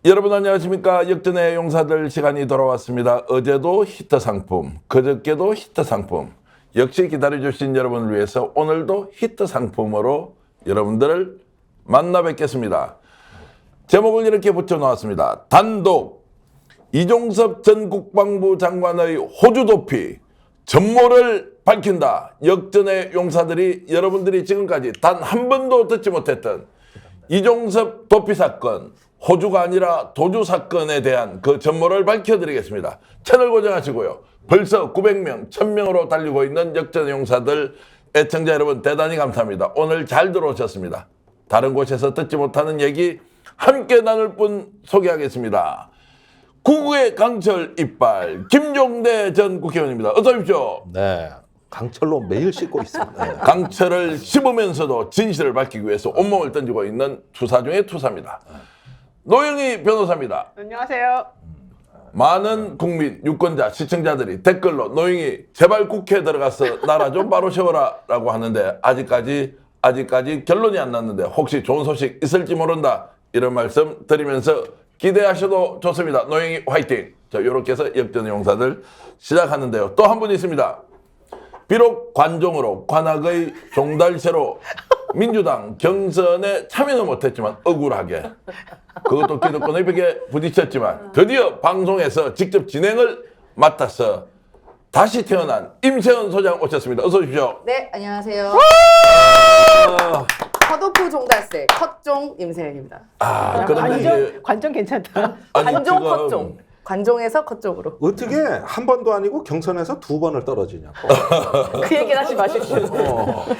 여러분 안녕하십니까. 역전의 용사들 시간이 돌아왔습니다. 어제도 히트 상품, 그저께도 히트 상품, 역시 기다려주신 여러분을 위해서 오늘도 히트 상품으로 여러분들을 만나 뵙겠습니다. 제목을 이렇게 붙여놓았습니다. 단독 이종섭 전 국방부 장관의 호주 도피 전모를 밝힌다. 역전의 용사들이 여러분들이 지금까지 단 한 번도 듣지 못했던 이종섭 도피 사건, 호주가 아니라 도주 사건에 대한 그 전모를 밝혀드리겠습니다. 채널 고정하시고요. 벌써 900명, 1000명으로 달리고 있는 역전의 용사들 애청자 여러분 대단히 감사합니다. 오늘 잘 들어오셨습니다. 다른 곳에서 듣지 못하는 얘기 함께 나눌 분 소개하겠습니다. 구구의 강철 이빨 김종대 전 국회의원입니다. 어서 오십시오. 네, 강철로 매일 씻고 있습니다. 네. 강철을 씹으면서도 진실을 밝히기 위해서 온몸을 던지고 있는 투사 중의 투사입니다. 노영희 변호사입니다. 안녕하세요. 많은 국민, 유권자, 시청자들이 댓글로 노영희 제발 국회에 들어가서 나라 좀 바로 세워라 라고 하는데 아직까지 결론이 안 났는데 혹시 좋은 소식 있을지 모른다 이런 말씀 드리면서 기대하셔도 좋습니다. 노영희 화이팅! 자, 이렇게 해서 역전의 용사들 시작하는데요. 또 한 분 있습니다. 비록 관종으로 관악의 종달새로 민주당 경선에 참여는 못했지만 억울하게 그것도 기득권의 벽에 부딪혔지만 드디어 방송에서 직접 진행을 맡아서 다시 태어난 임세현 소장 오셨습니다. 어서 오십시오. 네, 안녕하세요. 컷오프 종달새 컷종 임세현입니다. 그런데 관종 괜찮다. 아니, 관종 지금 컷종. 관종에서 컷종으로. 어떻게 한 번도 아니고 경선에서 2번을 떨어지냐고. 그 얘기는 하지 마십시오.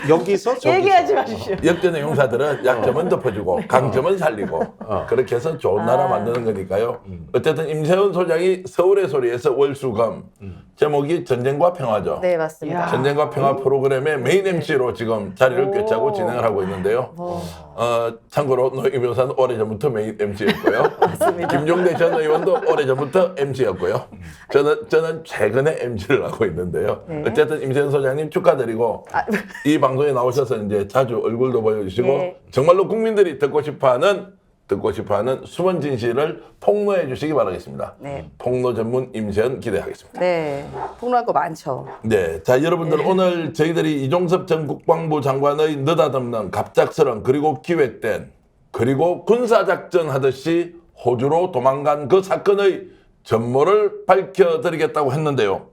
여기서 저기서. 얘기하지 마십시오. 역전의 용사들은 약점은 덮어주고 강점은 살리고 그렇게 해서 좋은 나라 만드는 거니까요. 어쨌든 임세훈 소장이 서울의 소리에서 월수금 제목이 전쟁과 평화죠. 네, 맞습니다. 전쟁과 평화 프로그램의 메인 MC로 지금 자리를 꿰차고 진행을 하고 있는데요. 참고로 노영희 변호사는 오래전부터 메인 MC였고요. 맞습니다. 김종대 전 의원도 오래전부터 MC였고요. 저는 최근에 MC를 하고 있는데요. 네. 어쨌든 임세현 소장님 축하드리고 이 방송에 나오셔서 이제 자주 얼굴도 보여주시고 네. 정말로 국민들이 듣고 싶어하는 숨은 진실을 폭로해 주시기 바라겠습니다. 네. 폭로 전문 임세현 기대하겠습니다. 네, 폭로할 거 많죠. 네, 자 여러분들 오늘 저희들이 이종섭 전 국방부 장관의 느닷없는 갑작스런 그리고 기획된 그리고 군사작전 하듯이 호주로 도망간 그 사건의 전모를 밝혀드리겠다고 했는데요.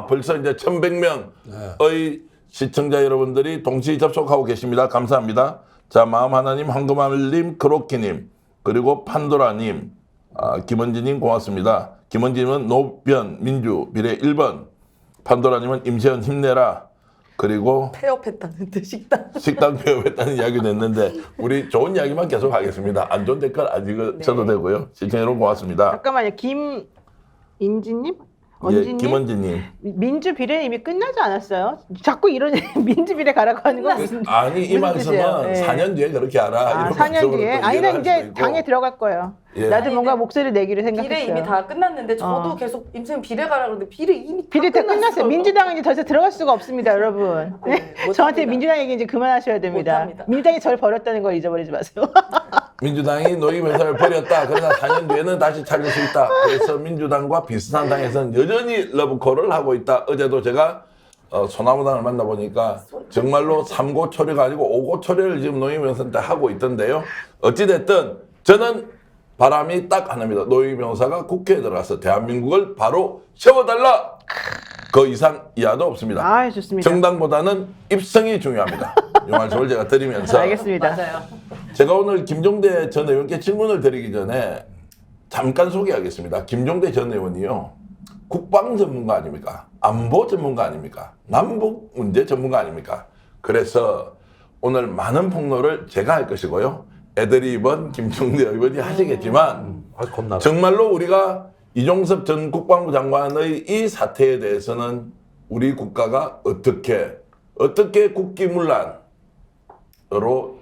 벌써 이제 1100명의 시청자 여러분들이 동시 접속하고 계십니다. 감사합니다. 자, 마음 하나님, 황금알님, 크로키님, 그리고 판도라님, 김원진님 고맙습니다. 김원진님은 노변, 민주, 비례 1번, 판도라님은 임세현 힘내라, 그리고 폐업했다는데 식당 폐업했다는 이야기도 했는데 우리 좋은 이야기만 계속 하겠습니다. 안 좋은 댓글 안 읽어줘도 되고요. 시청자 여러분 고맙습니다. 잠깐만요. 김인지님? 예, 언지님? 김원진님. 민주 비례는 이미 끝나지 않았어요? 자꾸 이런 민주 비례 가라고 하는 건 무슨 아니 이 무슨 뜻이에요? 말씀은 네. 4년 뒤에 그렇게 하라. 이런 4년 말씀으로 뒤에? 또 아니 나 이해를 할 이제 수도 있고. 당에 들어갈 거예요. 예. 나도 뭔가 목소리를 내기로 생각했어요. 비례 이미 다 끝났는데 저도 계속 임세현 비례 가라 그러는데 비례 이미 비례 다 끝났어요. 민주당은 이제 더 이상 들어갈 수가 없습니다, 여러분. 네, 저한테 못합니다. 민주당 얘기 이제 그만하셔야 됩니다. 못합니다. 민주당이 저를 버렸다는 걸 잊어버리지 마세요. 민주당이 노임 회사를 버렸다. 그러나 4년 뒤에는 다시 찾을 수 있다. 그래서 민주당과 비슷한 당에서는 여전히 러브콜을 하고 있다. 어제도 제가 소나무당을 만나보니까 정말로 3고 초려가 아니고 5고 초려를 지금 노임 회사한테 하고 있던데요. 어찌됐든 저는 바람이 딱 하나입니다. 노임 변호사가 국회에 들어가서 대한민국을 바로 세워달라. 그 이상 이하도 없습니다. 아, 좋습니다. 정당보다는 입성이 중요합니다. 이 말씀을 제가 드리면서 알겠습니다. 맞아요. 제가 오늘 김종대 전 의원께 질문을 드리기 전에 잠깐 소개하겠습니다. 김종대 전 의원이요. 국방 전문가 아닙니까? 안보 전문가 아닙니까? 남북 문제 전문가 아닙니까? 그래서 오늘 많은 폭로를 제가 할 것이고요. 애드립은 김종대 의원이 하시겠지만 겁나. 정말로 우리가 이종섭 전 국방부 장관의 이 사태에 대해서는 우리 국가가 어떻게 국기문란으로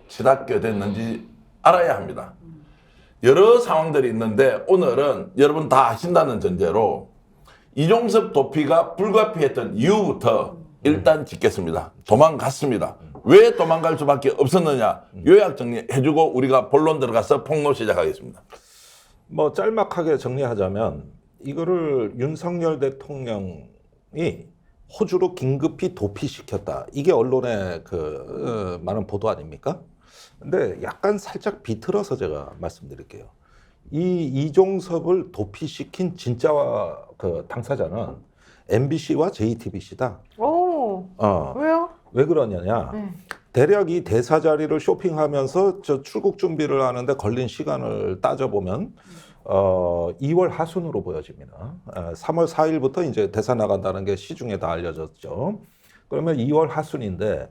치닫게 됐는지 알아야 합니다. 여러 상황들이 있는데 오늘은 여러분 다 아신다는 전제로 이종섭 도피가 불가피했던 이유부터 일단 짚겠습니다. 도망갔습니다. 왜 도망갈 수밖에 없었느냐 요약 정리해주고 우리가 본론 들어가서 폭로 시작하겠습니다. 뭐 짤막하게 정리하자면 이거를 윤석열 대통령이 호주로 긴급히 도피시켰다. 이게 언론의 많은 보도 아닙니까? 근데 약간 살짝 비틀어서 제가 말씀드릴게요. 이 이종섭을 도피시킨 진짜 당사자는 MBC와 JTBC다. 오, 왜요? 왜 그러냐냐? 네. 대략 이 대사 자리를 쇼핑하면서 저 출국 준비를 하는데 걸린 시간을 따져보면 2월 하순으로 보여집니다. 3월 4일부터 이제 대사 나간다는 게 시중에 다 알려졌죠. 그러면 2월 하순인데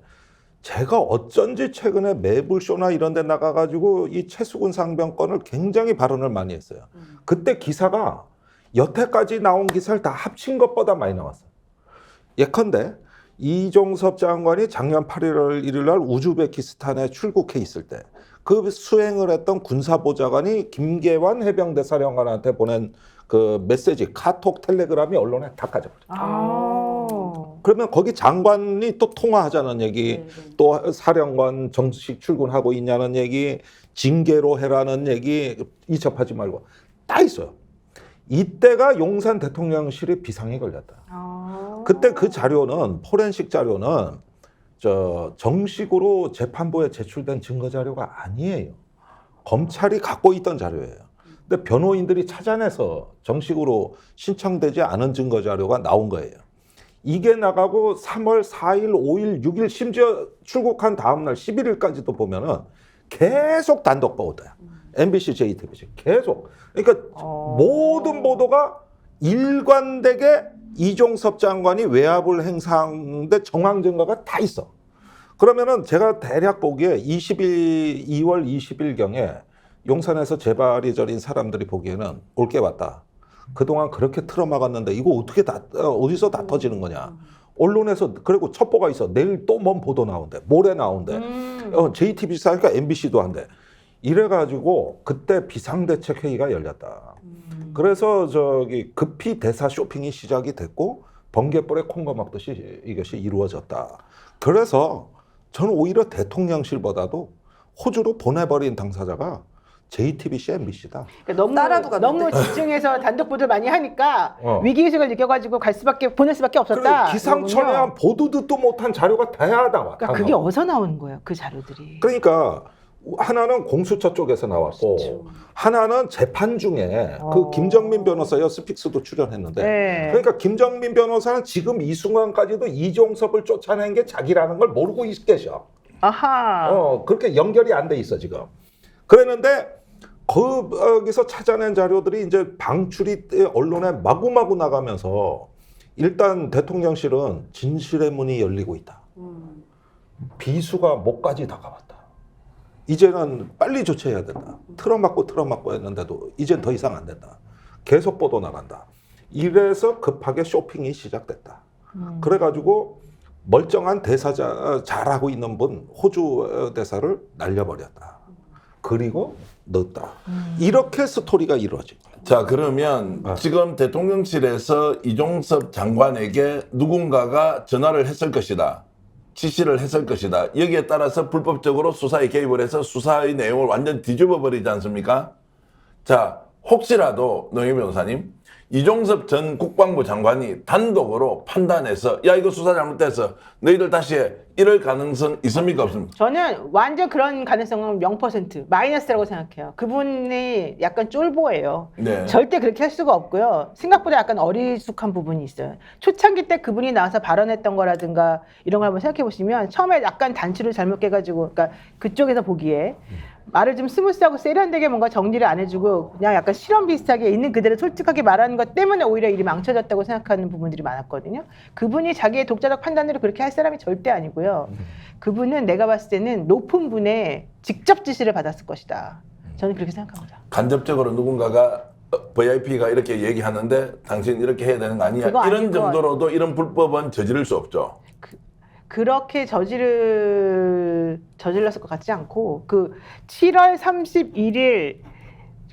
제가 어쩐지 최근에 매불쇼나 이런 데 나가가지고 이 최수근 상병권을 굉장히 발언을 많이 했어요. 그때 기사가 여태까지 나온 기사를 다 합친 것보다 많이 나왔어요. 예컨대 이종섭 장관이 작년 8월 1일 날 우즈베키스탄에 출국해 있을 때 그 수행을 했던 군사보좌관이 김계환 해병대 사령관한테 보낸 그 메시지, 카톡, 텔레그램이 언론에 다 까져버려요. 그러면 거기 장관이 또 통화하자는 얘기, 또 사령관 정식 출근하고 있냐는 얘기, 징계로 해라는 얘기 이첩하지 말고 다 있어요. 이때가 용산 대통령실이 비상이 걸렸다. 그때 그 자료는 포렌식 자료는 정식으로 재판부에 제출된 증거 자료가 아니에요. 검찰이 갖고 있던 자료예요. 근데 변호인들이 찾아내서 정식으로 신청되지 않은 증거 자료가 나온 거예요. 이게 나가고 3월 4일, 5일, 6일 심지어 출국한 다음 날 11일까지도 보면은 계속 단독 보도야. MBC, JTBC 계속. 그러니까 모든 보도가 일관되게 이종섭 장관이 외압을 행사하는데 정황 증거가 다 있어. 그러면은 제가 대략 보기에 2월 20일경에 용산에서 재발이 저린 사람들이 보기에는 올 게 왔다. 그동안 그렇게 틀어막았는데 이거 어떻게 어디서 다 터지는 거냐. 언론에서 그리고 첩보가 있어. 내일 또 뭔 보도 나온대. 모레 나온대. JTBC 하니까 MBC도 한대. 이래가지고 그때 비상대책회의가 열렸다. 그래서 급히 대사 쇼핑이 시작이 됐고 번갯불에 콩과 먹듯이 이것이 이루어졌다. 그래서 저는 오히려 대통령실보다도 호주로 보내버린 당사자가 JTBC, MBC다. 그러니까 너무 집중해서 단독 보도를 많이 하니까 위기의식을 느껴가지고 보낼 수밖에 없었다. 기상천외한 보도 듣도 못한 자료가 다 나와. 그러니까 그게 어디서 나오는 거예요, 그 자료들이. 그러니까 하나는 공수처 쪽에서 나왔고 하나는 재판 중에 그 김정민 변호사요 스픽스도 출연했는데 네. 그러니까 김정민 변호사는 지금 이 순간까지도 이종섭을 쫓아낸 게 자기라는 걸 모르고 계셔. 아하. 그렇게 연결이 안 돼 있어 지금. 그랬는데 거기서 찾아낸 자료들이 이제 방출이 언론에 마구마구 나가면서 일단 대통령실은 진실의 문이 열리고 있다. 비수가 목까지 다가왔다. 이제는 빨리 조치해야 된다. 틀어막고 했는데도 이젠 더 이상 안 된다. 계속 보도 나간다. 이래서 급하게 쇼핑이 시작됐다. 그래가지고 멀쩡한 대사자 잘하고 있는 분 호주 대사를 날려버렸다. 그리고 넣었다. 이렇게 스토리가 이루어진 거예요. 자, 그러면 지금 대통령실에서 이종섭 장관에게 누군가가 전화를 했을 것이다. 지시를 했을 것이다. 여기에 따라서 불법적으로 수사에 개입을 해서 수사의 내용을 완전 뒤집어 버리지 않습니까? 자, 혹시라도 노영희 변호사님, 이종섭 전 국방부 장관이 단독으로 판단해서 야 이거 수사 잘못돼서 너희들 다시 해 이럴 가능성 있습니까 없습니까? 저는 완전 그런 가능성은 0% 마이너스라고 생각해요. 그분이 약간 쫄보예요. 네. 절대 그렇게 할 수가 없고요. 생각보다 약간 어리숙한 부분이 있어요. 초창기 때 그분이 나와서 발언했던 거라든가 이런 걸 한번 생각해 보시면 처음에 약간 단추를 잘못 깨가지고 그러니까 그쪽에서 보기에 말을 좀 스무스하고 세련되게 뭔가 정리를 안 해주고 그냥 약간 실험 비슷하게 있는 그대로 솔직하게 말하는 것 때문에 오히려 일이 망쳐졌다고 생각하는 부분들이 많았거든요. 그분이 자기의 독자적 판단으로 그렇게 할 사람이 절대 아니고요. 그분은 내가 봤을 때는 높은 분의 직접 지시를 받았을 것이다. 저는 그렇게 생각합니다. 간접적으로 누군가가 VIP가 이렇게 얘기하는데 당신 이렇게 해야 되는 거 아니야? 그거 아닐 이런 것 정도로도 이런 불법은 저지를 수 없죠. 그렇게 저질렀을 것 같지 않고 그 7월 31일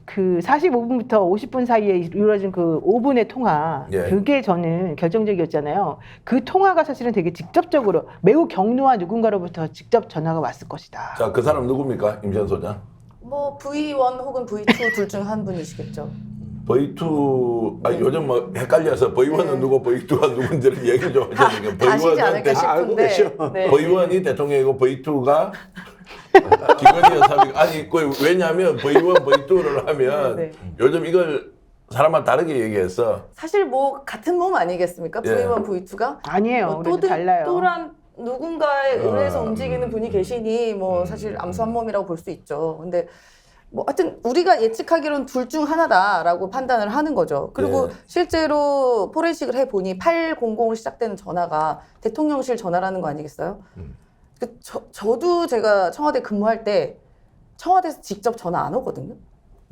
그 45분부터 50분 사이에 이루어진 그 5분의 통화 예. 그게 저는 결정적이었잖아요. 그 통화가 사실은 되게 직접적으로 매우 경로한 누군가로부터 직접 전화가 왔을 것이다. 자, 그 사람 누굽니까? 임시현 소장. 뭐 V1 혹은 V2 둘 중 한 분이시겠죠. V2 요즘 뭐 헷갈려서 V1은 네. 누구 V2가 누군지를 얘기 좀 다 하자니까 아시지 않을까 싶은데. 네. V1이 대통령이고 V2가 김건희 여사가 아니 왜냐하면 V1, V2를 하면 네. 요즘 이걸 사람마다 다르게 얘기해서 사실 뭐 같은 몸 아니겠습니까? 예. V1, V2가 아니에요. 우리도 달라요. 또란 누군가에 의해서 아, 움직이는 분이 계시니 뭐 사실 암수 한 몸이라고 볼 수 있죠. 근데 뭐 하여튼 우리가 예측하기로는 둘 중 하나다라고 판단을 하는 거죠. 그리고 예. 실제로 포렌식을 해보니 800으로 시작되는 전화가 대통령실 전화라는 거 아니겠어요? 저도 제가 청와대 근무할 때 청와대에서 직접 전화 안 오거든요.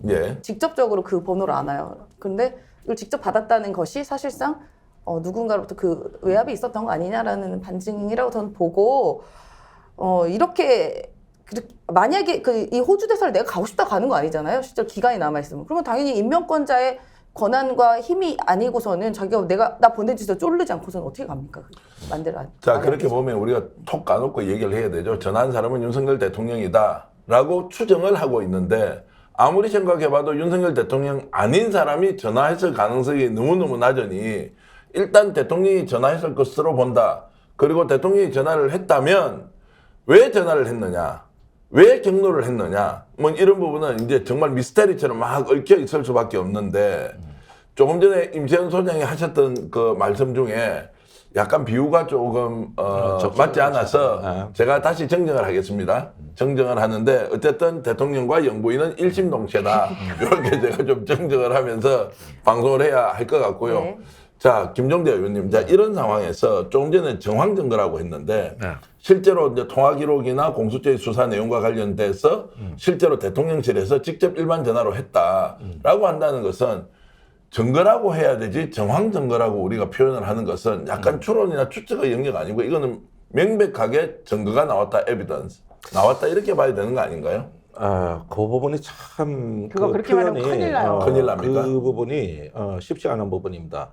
예. 직접적으로 그 번호를 안 와요. 근데 이걸 직접 받았다는 것이 사실상 누군가로부터 그 외압이 있었던 거 아니냐라는 반증이라고 저는 보고 이렇게 만약에 이 호주 대사를 내가 가고 싶다 가는 거 아니잖아요. 실제 기간이 남아 있으면 그러면 당연히 임명권자의 권한과 힘이 아니고서는 자기가 나 보내주세요 쫄르지 않고서는 어떻게 갑니까? 자 그렇게 보면 우리가 톡 까놓고 얘기를 해야 되죠. 전화한 사람은 윤석열 대통령이다라고 추정을 하고 있는데 아무리 생각해봐도 윤석열 대통령 아닌 사람이 전화했을 가능성이 너무너무 낮으니 일단 대통령이 전화했을 것으로 본다. 그리고 대통령이 전화를 했다면 왜 전화를 했느냐? 왜 경로를 했느냐? 뭐 이런 부분은 이제 정말 미스테리처럼 막 얽혀 있을 수밖에 없는데 조금 전에 임세현 소장이 하셨던 그 말씀 중에 약간 비유가 조금 맞지 않아서 제가 다시 정정을 하겠습니다. 정정을 하는데 어쨌든 대통령과 영부인은 일심동체다. 이렇게 제가 좀 정정을 하면서 방송을 해야 할 것 같고요. 네. 자, 김종대 의원님, 자 이런 상황에서 조금 전에 정황증거라고 했는데 실제로 이제 통화 기록이나 공수처의 수사 내용과 관련돼서 실제로 대통령실에서 직접 일반 전화로 했다라고 한다는 것은 증거라고 해야 되지 정황증거라고 우리가 표현을 하는 것은 약간 추론이나 추측의 영역 아니고 이거는 명백하게 증거가 나왔다, 에비던스 나왔다 이렇게 봐야 되는 거 아닌가요? 그 부분이 참 그거 그렇게 말하면 큰일 나요. 큰일 납니까? 그 부분이 쉽지 않은 부분입니다.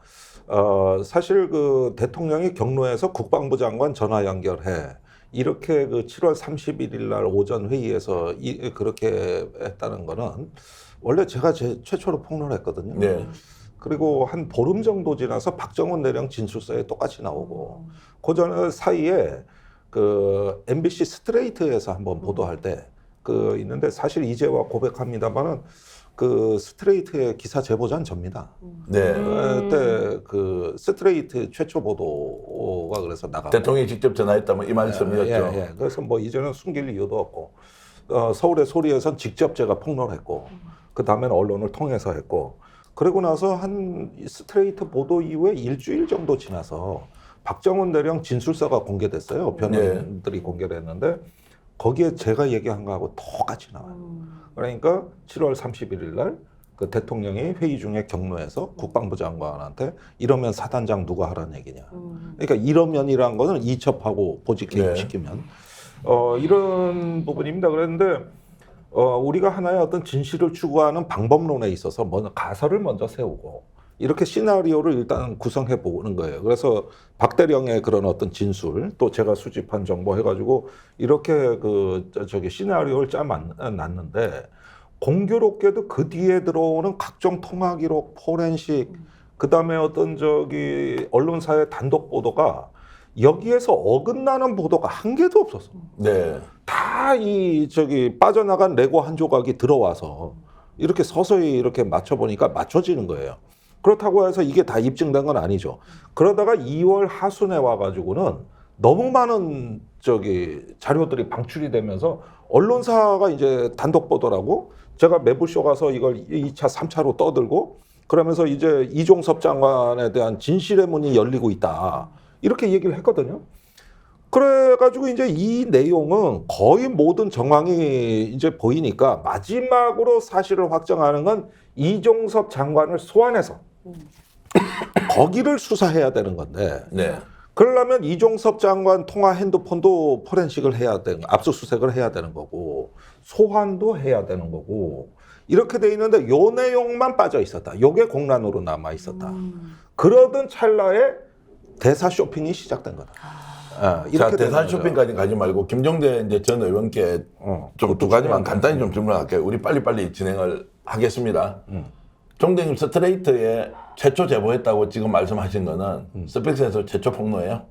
사실 그 대통령이 경로에서 국방부 장관 전화 연결해 이렇게 그 7월 31일 날 오전 회의에서 그렇게 했다는 거는 원래 제가 최초로 폭로했거든요. 네. 그리고 한 보름 정도 지나서 박정훈 내령 진술서에 똑같이 나오고 그 전 사이에 그 MBC 스트레이트에서 한번 보도할 때 그 있는데 사실 이제와 고백합니다만은 그 스트레이트의 기사 제보자는 접니다. 네. 그때 그 스트레이트 최초 보도가 그래서 나가고 대통령이 직접 전화했다면 이 말씀이었죠. 예. 그래서 뭐 이제는 숨길 이유도 없고 서울의 소리에선 직접 제가 폭로를 했고 그 다음에는 언론을 통해서 했고 그러고 나서 한 스트레이트 보도 이후에 일주일 정도 지나서 박정훈 대령 진술서가 공개됐어요. 변호인들이 공개를 했는데 거기에 제가 얘기한 거하고 똑같이 나와요. 그러니까 7월 31일 날 그 대통령이 회의 중에 경로에서 국방부 장관한테 이러면 사단장 누가 하라는 얘기냐. 그러니까 이러면이라는 거는 이첩하고 보직 개입시키면 이런 부분입니다. 그랬는데 우리가 하나의 어떤 진실을 추구하는 방법론에 있어서 먼저 가설을 먼저 세우고 이렇게 시나리오를 일단 구성해 보는 거예요. 그래서 박대령의 그런 어떤 진술 또 제가 수집한 정보 해가지고 이렇게 저기 시나리오를 짜놨는데 공교롭게도 그 뒤에 들어오는 각종 통화 기록, 포렌식, 그 다음에 어떤 저기 언론사의 단독 보도가 여기에서 어긋나는 보도가 한 개도 없었어. 네. 다 이 저기 빠져나간 레고 한 조각이 들어와서 이렇게 서서히 이렇게 맞춰보니까 맞춰지는 거예요. 그렇다고 해서 이게 다 입증된 건 아니죠. 그러다가 2월 하순에 와가지고는 너무 많은 저기 자료들이 방출이 되면서 언론사가 이제 단독 보도라고 제가 매불쇼 가서 이걸 2차, 3차로 떠들고 그러면서 이제 이종섭 장관에 대한 진실의 문이 열리고 있다. 이렇게 얘기를 했거든요. 그래가지고 이제 이 내용은 거의 모든 정황이 이제 보이니까 마지막으로 사실을 확정하는 건 이종섭 장관을 소환해서 거기를 수사해야 되는 건데 네. 그러려면 이종섭 장관 통화 핸드폰도 포렌식을 해야 되는 압수수색을 해야 되는 거고 소환도 해야 되는 거고 이렇게 돼 있는데 요 내용만 빠져 있었다. 요게 공란으로 남아 있었다. 그러던 찰나에 대사 쇼핑이 시작된 거다. 자, 자, 대산 쇼핑까지 가지 말고 김종대 이제 전 의원께 좀 두 가지만 간단히 좀 질문할게요. 우리 빨리빨리 진행을 하겠습니다. 종대님 스트레이트에 최초 제보했다고 지금 말씀하신 거는 스픽스에서 최초 폭로예요?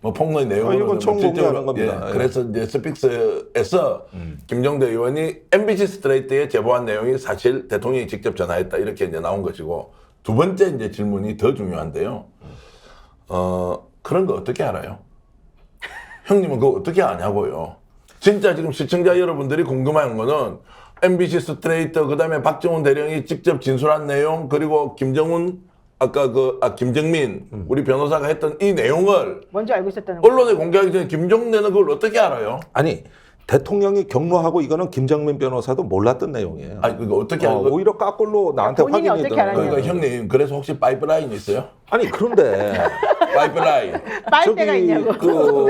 뭐 폭로의 내용은 이건 처음 공개하는 겁니다. 예. 그래서 이제 스픽스에서 김종대 의원이 MBC 스트레이트에 제보한 내용이 사실 대통령이 직접 전화했다 이렇게 이제 나온 것이고 두 번째 이제 질문이 더 중요한데요. 그런 거 어떻게 알아요? 형님은 그거 어떻게 아냐고요? 진짜 지금 시청자 여러분들이 궁금한 거는 MBC 스트레이트 그다음에 박정훈 대령이 직접 진술한 내용 그리고 김정은 아까 김정민 우리 변호사가 했던 이 내용을 먼저 알고 있었다는 거. 언론에 공개하기 전에 김종대는 그걸 어떻게 알아요? 아니 대통령이 경로하고 이거는 김정민 변호사도 몰랐던 내용이에요. 아니 그거 어떻게 알고? 오히려 까꿀로 나한테 본인이 확인이 어떻게 되는 알았냐고. 그러니까 형님 그래서 혹시 파이프라인 있어요? 아니 그런데 파이프라인. 빨대가 있냐고.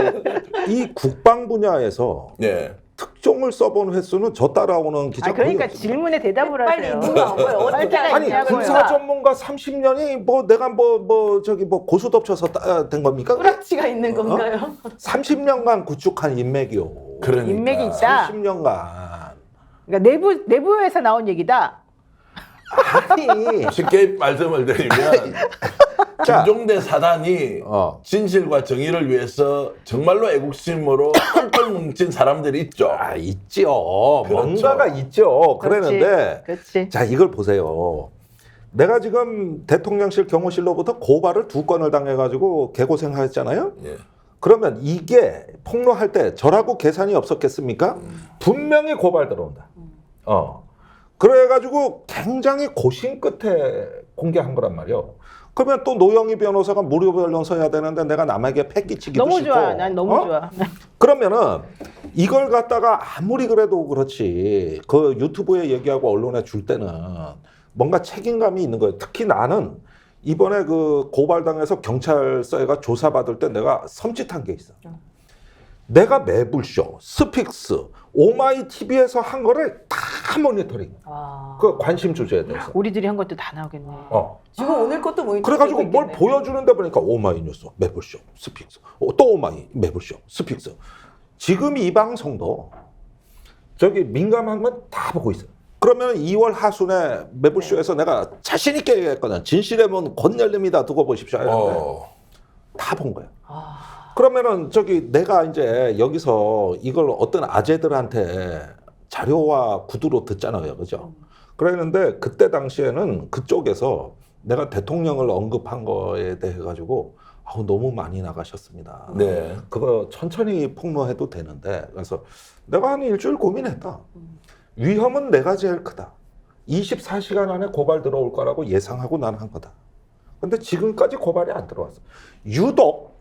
이 국방 분야에서 예. 특종을 써본 횟수는 저 따라오는 기자 그러니까 거의 없습니다. 질문에 대답을 빨리 하세요. 있는 거 안 보여. 어떻게 빨대가 아니 있냐고요. 군사 전문가 30년이 뭐 내가 뭐 고수 덮쳐서 된 겁니까? 뿌락치가 있는 건가요? 30년간 구축한 인맥이요. 그러니까. 인맥이 있다. 30년간. 그러니까 내부에서 나온 얘기다. 아니 쉽게 말씀을 드리면 자, 김종대 사단이 진실과 정의를 위해서 정말로 애국심으로 똘똘 뭉친 사람들이 있죠. 있죠. 그렇죠. 뭔가가 있죠. 그랬는데 그렇지. 자 이걸 보세요. 내가 지금 대통령실 경호실로부터 고발을 2건을 당해가지고 개고생하였잖아요. 예. 그러면 이게 폭로할 때 저라고 계산이 없었겠습니까? 분명히 고발 들어온다. 그래가지고 굉장히 고심 끝에 공개한 거란 말이에요. 그러면 또 노영희 변호사가 무료 변론 써야 되는데 내가 남에게 패기치기도 너무 싫고. 좋아. 난 너무 좋아. 그러면은 이걸 갖다가 아무리 그래도 그렇지 그 유튜브에 얘기하고 언론에 줄 때는 뭔가 책임감이 있는 거예요. 특히 나는 이번에 그 고발당해서 경찰서에가 조사받을 때 내가 섬찟한 게 있어. 내가 매불쇼, 스픽스, 오마이TV에서 한 거를 다 모니터링. 그 관심 주제에 대해서. 우리들이 한 것도 다 나오겠네. 지금 오늘 것도 모니터. 그래가지고 뭘 보여주는데 보니까 오마이뉴스, 매불쇼, 스픽스, 또 오마이, 매불쇼, 스픽스. 지금 이 방송도 저기 민감한 건 다 보고 있어요. 그러면 2월 하순에 매불쇼에서 내가 자신 있게 얘기했거든. 진실의 문 곧 열립니다. 두고 보십시오. 다 본 거예요. 그러면은 저기 내가 이제 여기서 이걸 어떤 아재들한테 자료와 구두로 듣잖아요. 그죠? 그랬는데 그때 당시에는 그쪽에서 내가 대통령을 언급한 거에 대해 가지고 너무 많이 나가셨습니다. 네. 그거 천천히 폭로해도 되는데 그래서 내가 한 일주일 고민했다. 위험은 내가 제일 크다. 24시간 안에 고발 들어올 거라고 예상하고 난 한 거다. 근데 지금까지 고발이 안 들어왔어. 유독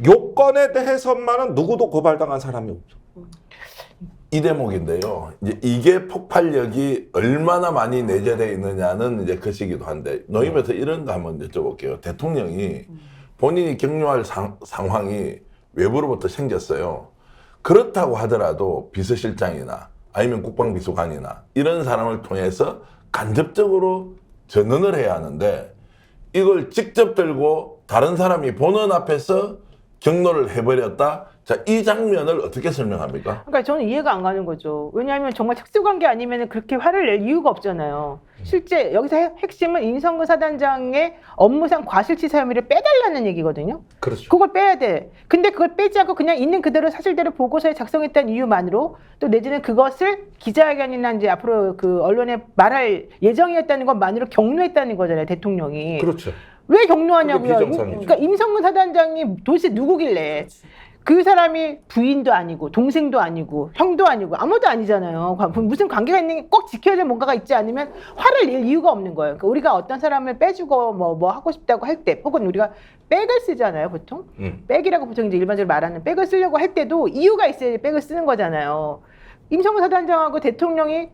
요건에 대해서만은 누구도 고발당한 사람이 없어. 이 대목인데요. 이제 이게 폭발력이 얼마나 많이 내재되어 있느냐는 이제 것이기도 한데 노임에서 이런 거 한번 여쭤볼게요. 대통령이 본인이 격려할 상황이 외부로부터 생겼어요. 그렇다고 하더라도 비서실장이나 아니면 국방비서관이나 이런 사람을 통해서 간접적으로 전언을 해야 하는데 이걸 직접 들고 다른 사람이 보는 앞에서 경로를 해버렸다. 자, 이 장면을 어떻게 설명합니까? 그러니까 저는 이해가 안 가는 거죠. 왜냐하면 정말 특수관계 아니면 그렇게 화를 낼 이유가 없잖아요. 실제 여기서 핵심은 임성근 사단장의 업무상 과실치사 혐의를 빼달라는 얘기거든요. 그렇죠. 그걸 빼야 돼. 근데 그걸 빼지 않고 그냥 있는 그대로 사실대로 보고서에 작성했다는 이유만으로 또 내지는 그것을 기자회견이나 이제 앞으로 그 언론에 말할 예정이었다는 것만으로 격려했다는 거잖아요, 대통령이. 그렇죠. 왜 격려하냐고요? 그게 비정상이죠. 그러니까 임성근 사단장이 도대체 누구길래? 그 사람이 부인도 아니고 동생도 아니고 형도 아니고 아무도 아니잖아요. 무슨 관계가 있는 게 꼭 지켜야 될 뭔가가 있지 않으면 화를 낼 이유가 없는 거예요. 그러니까 우리가 어떤 사람을 빼주고 뭐 하고 싶다고 할 때 혹은 우리가 백을 쓰잖아요, 보통. 백이라고 보통 이제 일반적으로 말하는 백을 쓰려고 할 때도 이유가 있어야 백을 쓰는 거잖아요. 임성근 사단장하고 대통령이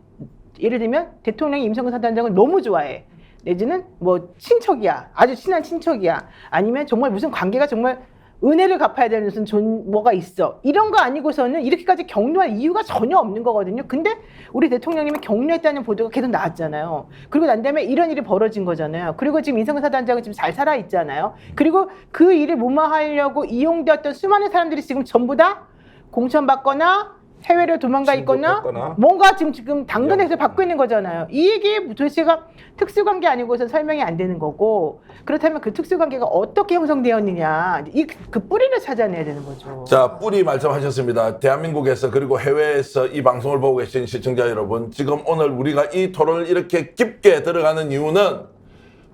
예를 들면 대통령이 임성근 사단장을 너무 좋아해. 내지는 뭐 친척이야, 아주 친한 친척이야. 아니면 정말 무슨 관계가 정말 은혜를 갚아야 되는 무슨 뭐가 있어. 이런 거 아니고서는 이렇게까지 격려할 이유가 전혀 없는 거거든요. 근데 우리 대통령님이 격려했다는 보도가 계속 나왔잖아요. 그리고 난 다음에 이런 일이 벌어진 거잖아요. 그리고 지금 인성사 단장은 지금 잘 살아 있잖아요. 그리고 그 일을 무마하려고 이용되었던 수많은 사람들이 지금 전부 다 공천받거나 해외로 도망가 있거나 신고했거나. 뭔가 지금 당근에서 받고 있는 거잖아요. 이 얘기 도대체가 특수관계 아니고서 설명이 안 되는 거고, 그렇다면 그 특수관계가 어떻게 형성되었느냐, 그 뿌리를 찾아내야 되는 거죠. 자, 뿌리 말씀하셨습니다. 대한민국에서 그리고 해외에서 이 방송을 보고 계신 시청자 여러분, 지금 오늘 우리가 이 토론을 이렇게 깊게 들어가는 이유는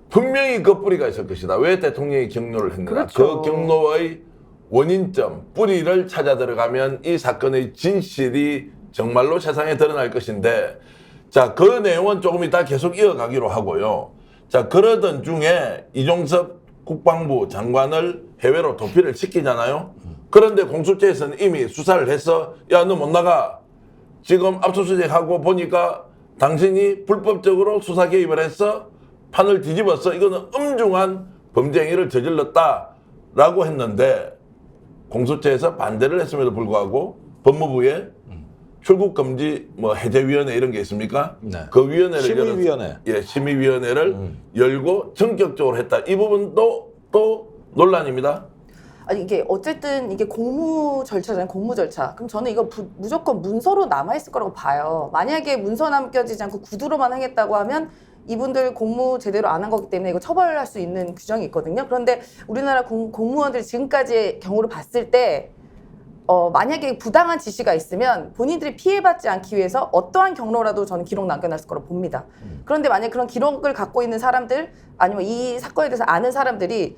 분명히 그 뿌리가 있을 것이다. 왜 대통령이 격려를 했느냐. 그렇죠. 그 격려의 원인점, 뿌리를 찾아 들어가면 이 사건의 진실이 정말로 세상에 드러날 것인데, 자, 그 내용은 조금 이따 계속 이어가기로 하고요. 자, 그러던 중에 이종섭 국방부 장관을 해외로 도피를 시키잖아요. 그런데 공수처에서는 이미 수사를 해서, 야, 너 못 나가. 지금 압수수색하고 보니까 당신이 불법적으로 수사 개입을 해서 판을 뒤집어서 이거는 엄중한 범죄 행위를 저질렀다라고 했는데, 공수처에서 반대를 했음에도 불구하고 법무부에 출국금지 해제위원회 이런 게 있습니까? 네. 그 위원회를 심의위원회. 예, 심의위원회를 열고 전격적으로 했다. 이 부분도 또 논란입니다. 아니 이게 어쨌든 이게 공무 절차잖아요. 공무 절차. 그럼 저는 이거 무조건 문서로 남아있을 거라고 봐요. 만약에 문서 남겨지지 않고 구두로만 하겠다고 하면 이분들 공무 제대로 안 한 거기 때문에 이거 처벌할 수 있는 규정이 있거든요. 그런데 우리나라 공무원들이 지금까지의 경우를 봤을 때 만약에 부당한 지시가 있으면 본인들이 피해받지 않기 위해서 어떠한 경로라도 저는 기록 남겨놨을 거라고 봅니다. 그런데 만약에 그런 기록을 갖고 있는 사람들 아니면 이 사건에 대해서 아는 사람들이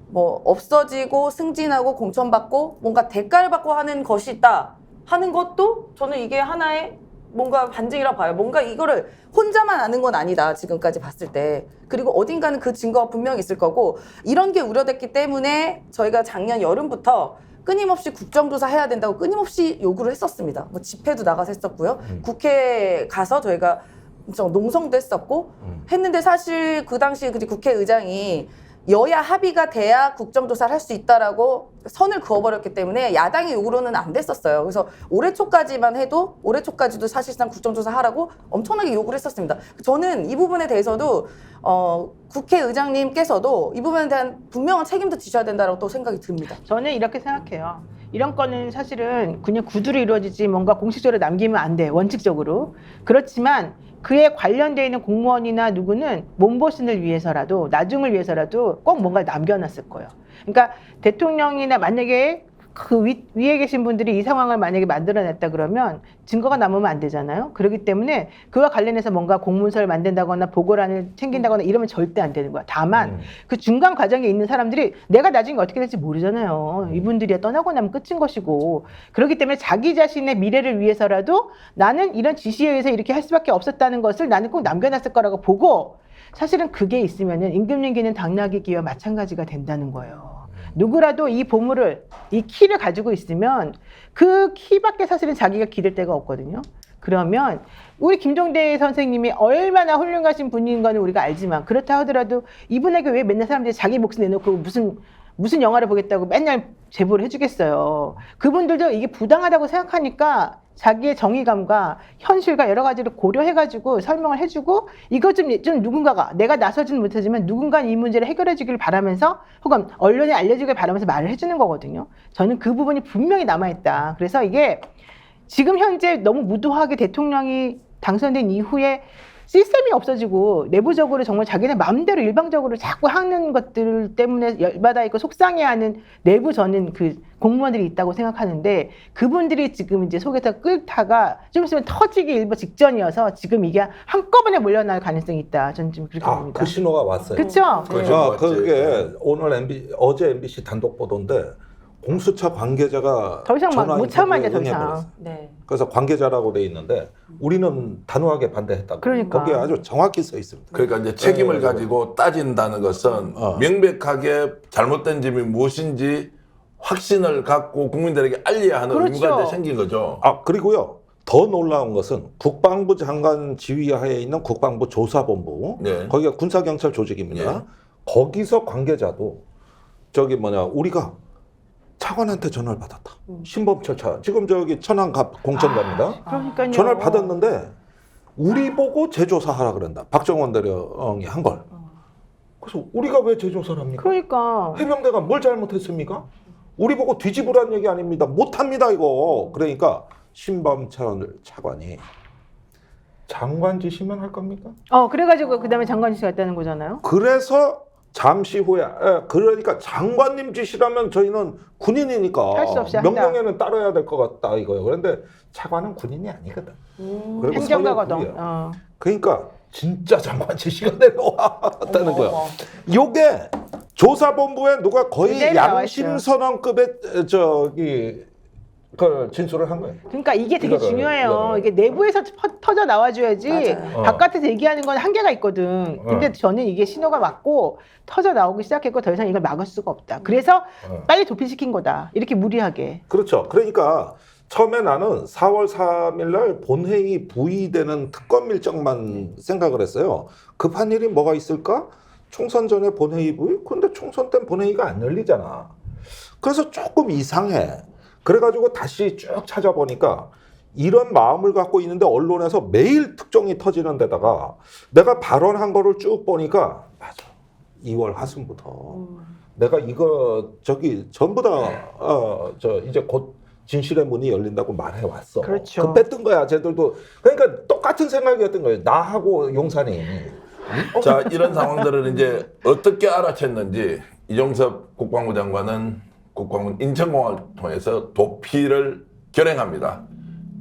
뭐 없어지고 승진하고 공천받고 뭔가 대가를 받고 하는 것이 있다 하는 것도 저는 이게 하나의 뭔가 반증이라고 봐요. 뭔가 이거를 혼자만 아는 건 아니다. 지금까지 봤을 때. 그리고 어딘가는 그 증거가 분명히 있을 거고 이런 게 우려됐기 때문에 저희가 작년 여름부터 끊임없이 국정조사 해야 된다고 끊임없이 요구를 했었습니다. 뭐 집회도 나가서 했었고요. 국회에 가서 저희가 농성도 했었고 했는데 사실 그 당시 국회의장이 여야 합의가 돼야 국정조사를 할 수 있다라고 선을 그어버렸기 때문에 야당의 요구로는 안 됐었어요. 그래서 올해 초까지만 해도 올해 초까지도 사실상 국정조사 하라고 엄청나게 요구를 했었습니다. 저는 이 부분에 대해서도 국회의장님께서도 이 부분에 대한 분명한 책임도 지셔야 된다고 또 생각이 듭니다. 저는 이렇게 생각해요. 이런 거는 사실은 그냥 구두로 이루어지지 뭔가 공식적으로 남기면 안 돼, 원칙적으로. 그렇지만 그에 관련되어 있는 공무원이나 누구는 몸보신을 위해서라도 나중을 위해서라도 꼭 뭔가 남겨놨을 거예요. 그러니까 대통령이나 만약에 그 위에 계신 분들이 이 상황을 만약에 만들어냈다 그러면 증거가 남으면 안 되잖아요. 그렇기 때문에 그와 관련해서 뭔가 공문서를 만든다거나 보고란을 챙긴다거나 이러면 절대 안 되는 거야. 다만 그 중간 과정에 있는 사람들이 내가 나중에 어떻게 될지 모르잖아요. 이분들이 떠나고 나면 끝인 것이고, 그렇기 때문에 자기 자신의 미래를 위해서라도 나는 이런 지시에 의해서 이렇게 할 수밖에 없었다는 것을 나는 꼭 남겨놨을 거라고 보고, 사실은 그게 있으면은 임금님기는 당나귀기와 마찬가지가 된다는 거예요. 누구라도 이 보물을, 이 키를 가지고 있으면 그 키밖에 사실은 자기가 기댈 데가 없거든요. 그러면 우리 김종대 선생님이 얼마나 훌륭하신 분인 거는 우리가 알지만, 그렇다 하더라도 이분에게 왜 맨날 사람들이 자기 목숨 내놓고 무슨 영화를 보겠다고 맨날 제보를 해주겠어요. 그분들도 이게 부당하다고 생각하니까 자기의 정의감과 현실과 여러 가지를 고려해가지고 설명을 해주고, 이거 좀 누군가가, 내가 나서지는 못하지만 누군가 이 문제를 해결해 주길 바라면서, 혹은 언론에 알려주길 바라면서 말을 해주는 거거든요. 저는 그 부분이 분명히 남아있다. 그래서 이게 지금 현재 너무 무도하게 대통령이 당선된 이후에 시스템이 없어지고 내부적으로 정말 자기네 마음대로 일방적으로 자꾸 하는 것들 때문에 열받아 있고 속상해하는 내부 저는 그 공무원들이 있다고 생각하는데, 그분들이 지금 이제 속에서 끓다가 좀 있으면 터지기 일보 직전이어서 지금 이게 한꺼번에 몰려날 가능성이 있다. 저는 좀 그렇게 봅니다. 그 신호가 왔어요. 그렇죠? 그렇죠. 그게 오늘 어제 MBC 단독 보도인데 공수처 관계자가 더 이상 전화 못 참아 이제 더 인터뷰에 이상. 응해버렸어요. 네. 그래서 관계자라고 돼 있는데 우리는 단호하게 반대했다고. 그러니까. 거기에 아주 정확히 써 있습니다. 그러니까 이제 책임을 가지고 따진다는 것은 명백하게 잘못된 점이 무엇인지 확신을 갖고 국민들에게 알려야 하는 그렇죠. 의무가 이제 생긴 거죠. 그리고요. 더 놀라운 것은 국방부 장관 지휘하에 있는 국방부 조사본부, 네. 거기가 군사경찰 조직입니다. 네. 거기서 관계자도 우리가 차관한테 전화를 받았다. 신범철 차관. 지금 저기 천안 공천갑니다. 그러니까요. 전화를 받았는데 우리 보고 재조사하라 그런다. 박정원 대령이 한 걸. 그래서 우리가 왜 재조사를 합니까? 그러니까 해병대가 뭘 잘못했습니까? 우리 보고 뒤집으란 얘기 아닙니다. 못합니다 이거. 그러니까 신범철 차관이 장관 지시만 할 겁니까? 그래가지고 그다음에 장관 지시 갔다는 거잖아요. 그래서 잠시 후에 그러니까 장관님 지시라면 저희는 군인이니까 할수 없이 한다. 명령에는 따라야 될 것 같다 이거예요. 그런데 차관은 군인이 아니거든. 그리고 행정가거든. 서울이야. 그러니까 진짜 장관 지시가 내려왔다는 거야. 요게 조사본부에 누가 거의 그대로 나와 있어요. 양심선언급의 저기 그 진술을 한 거예요. 그러니까 이게 되게 이거를, 중요해요. 이거를. 이게 내부에서 터져 나와줘야지 맞아요. 바깥에서 얘기하는 건 한계가 있거든. 근데 저는 이게 신호가 왔고 터져 나오기 시작했고 더 이상 이걸 막을 수가 없다. 그래서 빨리 도피시킨 거다. 이렇게 무리하게. 그렇죠. 그러니까 처음에 나는 4월 3일 날 본회의 부의되는 특검 일정만 생각을 했어요. 급한 일이 뭐가 있을까? 총선 전에 본회의 부의? 근데 총선 때 본회의가 안 열리잖아. 그래서 조금 이상해. 그래가지고 다시 쭉 찾아보니까 이런 마음을 갖고 있는데 언론에서 매일 특종이 터지는 데다가 내가 발언한 거를 쭉 보니까 맞아. 2월 하순부터 내가 이거 저기 전부 다 이제 곧 진실의 문이 열린다고 말해 왔어. 그렇죠. 급했던 거야. 쟤들도 그러니까 똑같은 생각이었던 거예요. 나하고 용산이. 자, 이런 상황들을 이제 어떻게 알아챘는지 이종섭 국방부 장관은 국방부 인천공항을 통해서 도피를 결행합니다.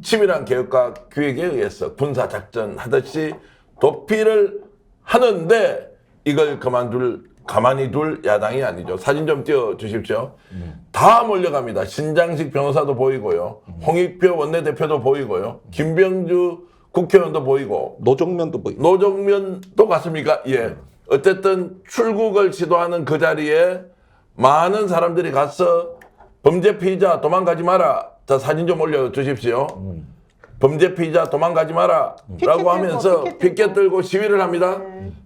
치밀한 계획과 기획에 의해서 군사작전 하듯이 도피를 하는데 이걸 가만히 둘 야당이 아니죠. 사진 좀 띄워주십시오. 다 몰려갑니다. 신장식 변호사도 보이고요. 홍익표 원내대표도 보이고요. 김병주 국회의원도 보이고 노정면도 보이고. 노정면도 갔습니까? 예. 어쨌든 출국을 시도하는 그 자리에 많은 사람들이 가서 범죄 피의자 도망가지 마라. 자, 사진 좀 올려주십시오. 범죄 피의자 도망가지 마라. 라고 들고, 하면서 피켓 피켓 들고 시위를 합니다.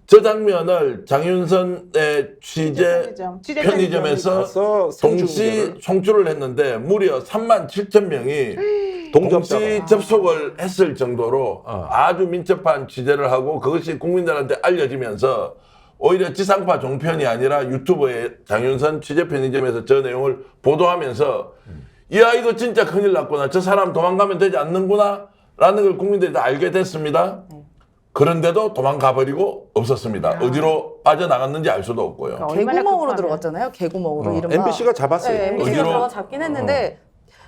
저 장면을 장윤선의 취재 편의점에서 가서 동시 송출을 했는데 무려 37,000명이 동접자가. 동시 접속을 했을 정도로 아주 민첩한 취재를 하고 그것이 국민들한테 알려지면서 오히려 지상파 종편이 아니라 유튜브에 장윤선 취재 편의점에서 저 내용을 보도하면서 이야 이거 진짜 큰일 났구나. 저 사람 도망가면 되지 않는구나 라는 걸 국민들이 다 알게 됐습니다. 그런데도 도망가버리고 없었습니다. 어디로 빠져나갔는지 알 수도 없고요. 얼마나 개구멍으로 급하면. 들어갔잖아요. 개구멍으로 이른바. MBC가 잡았어요. 네, MBC가 어디로? 들어가 잡긴 했는데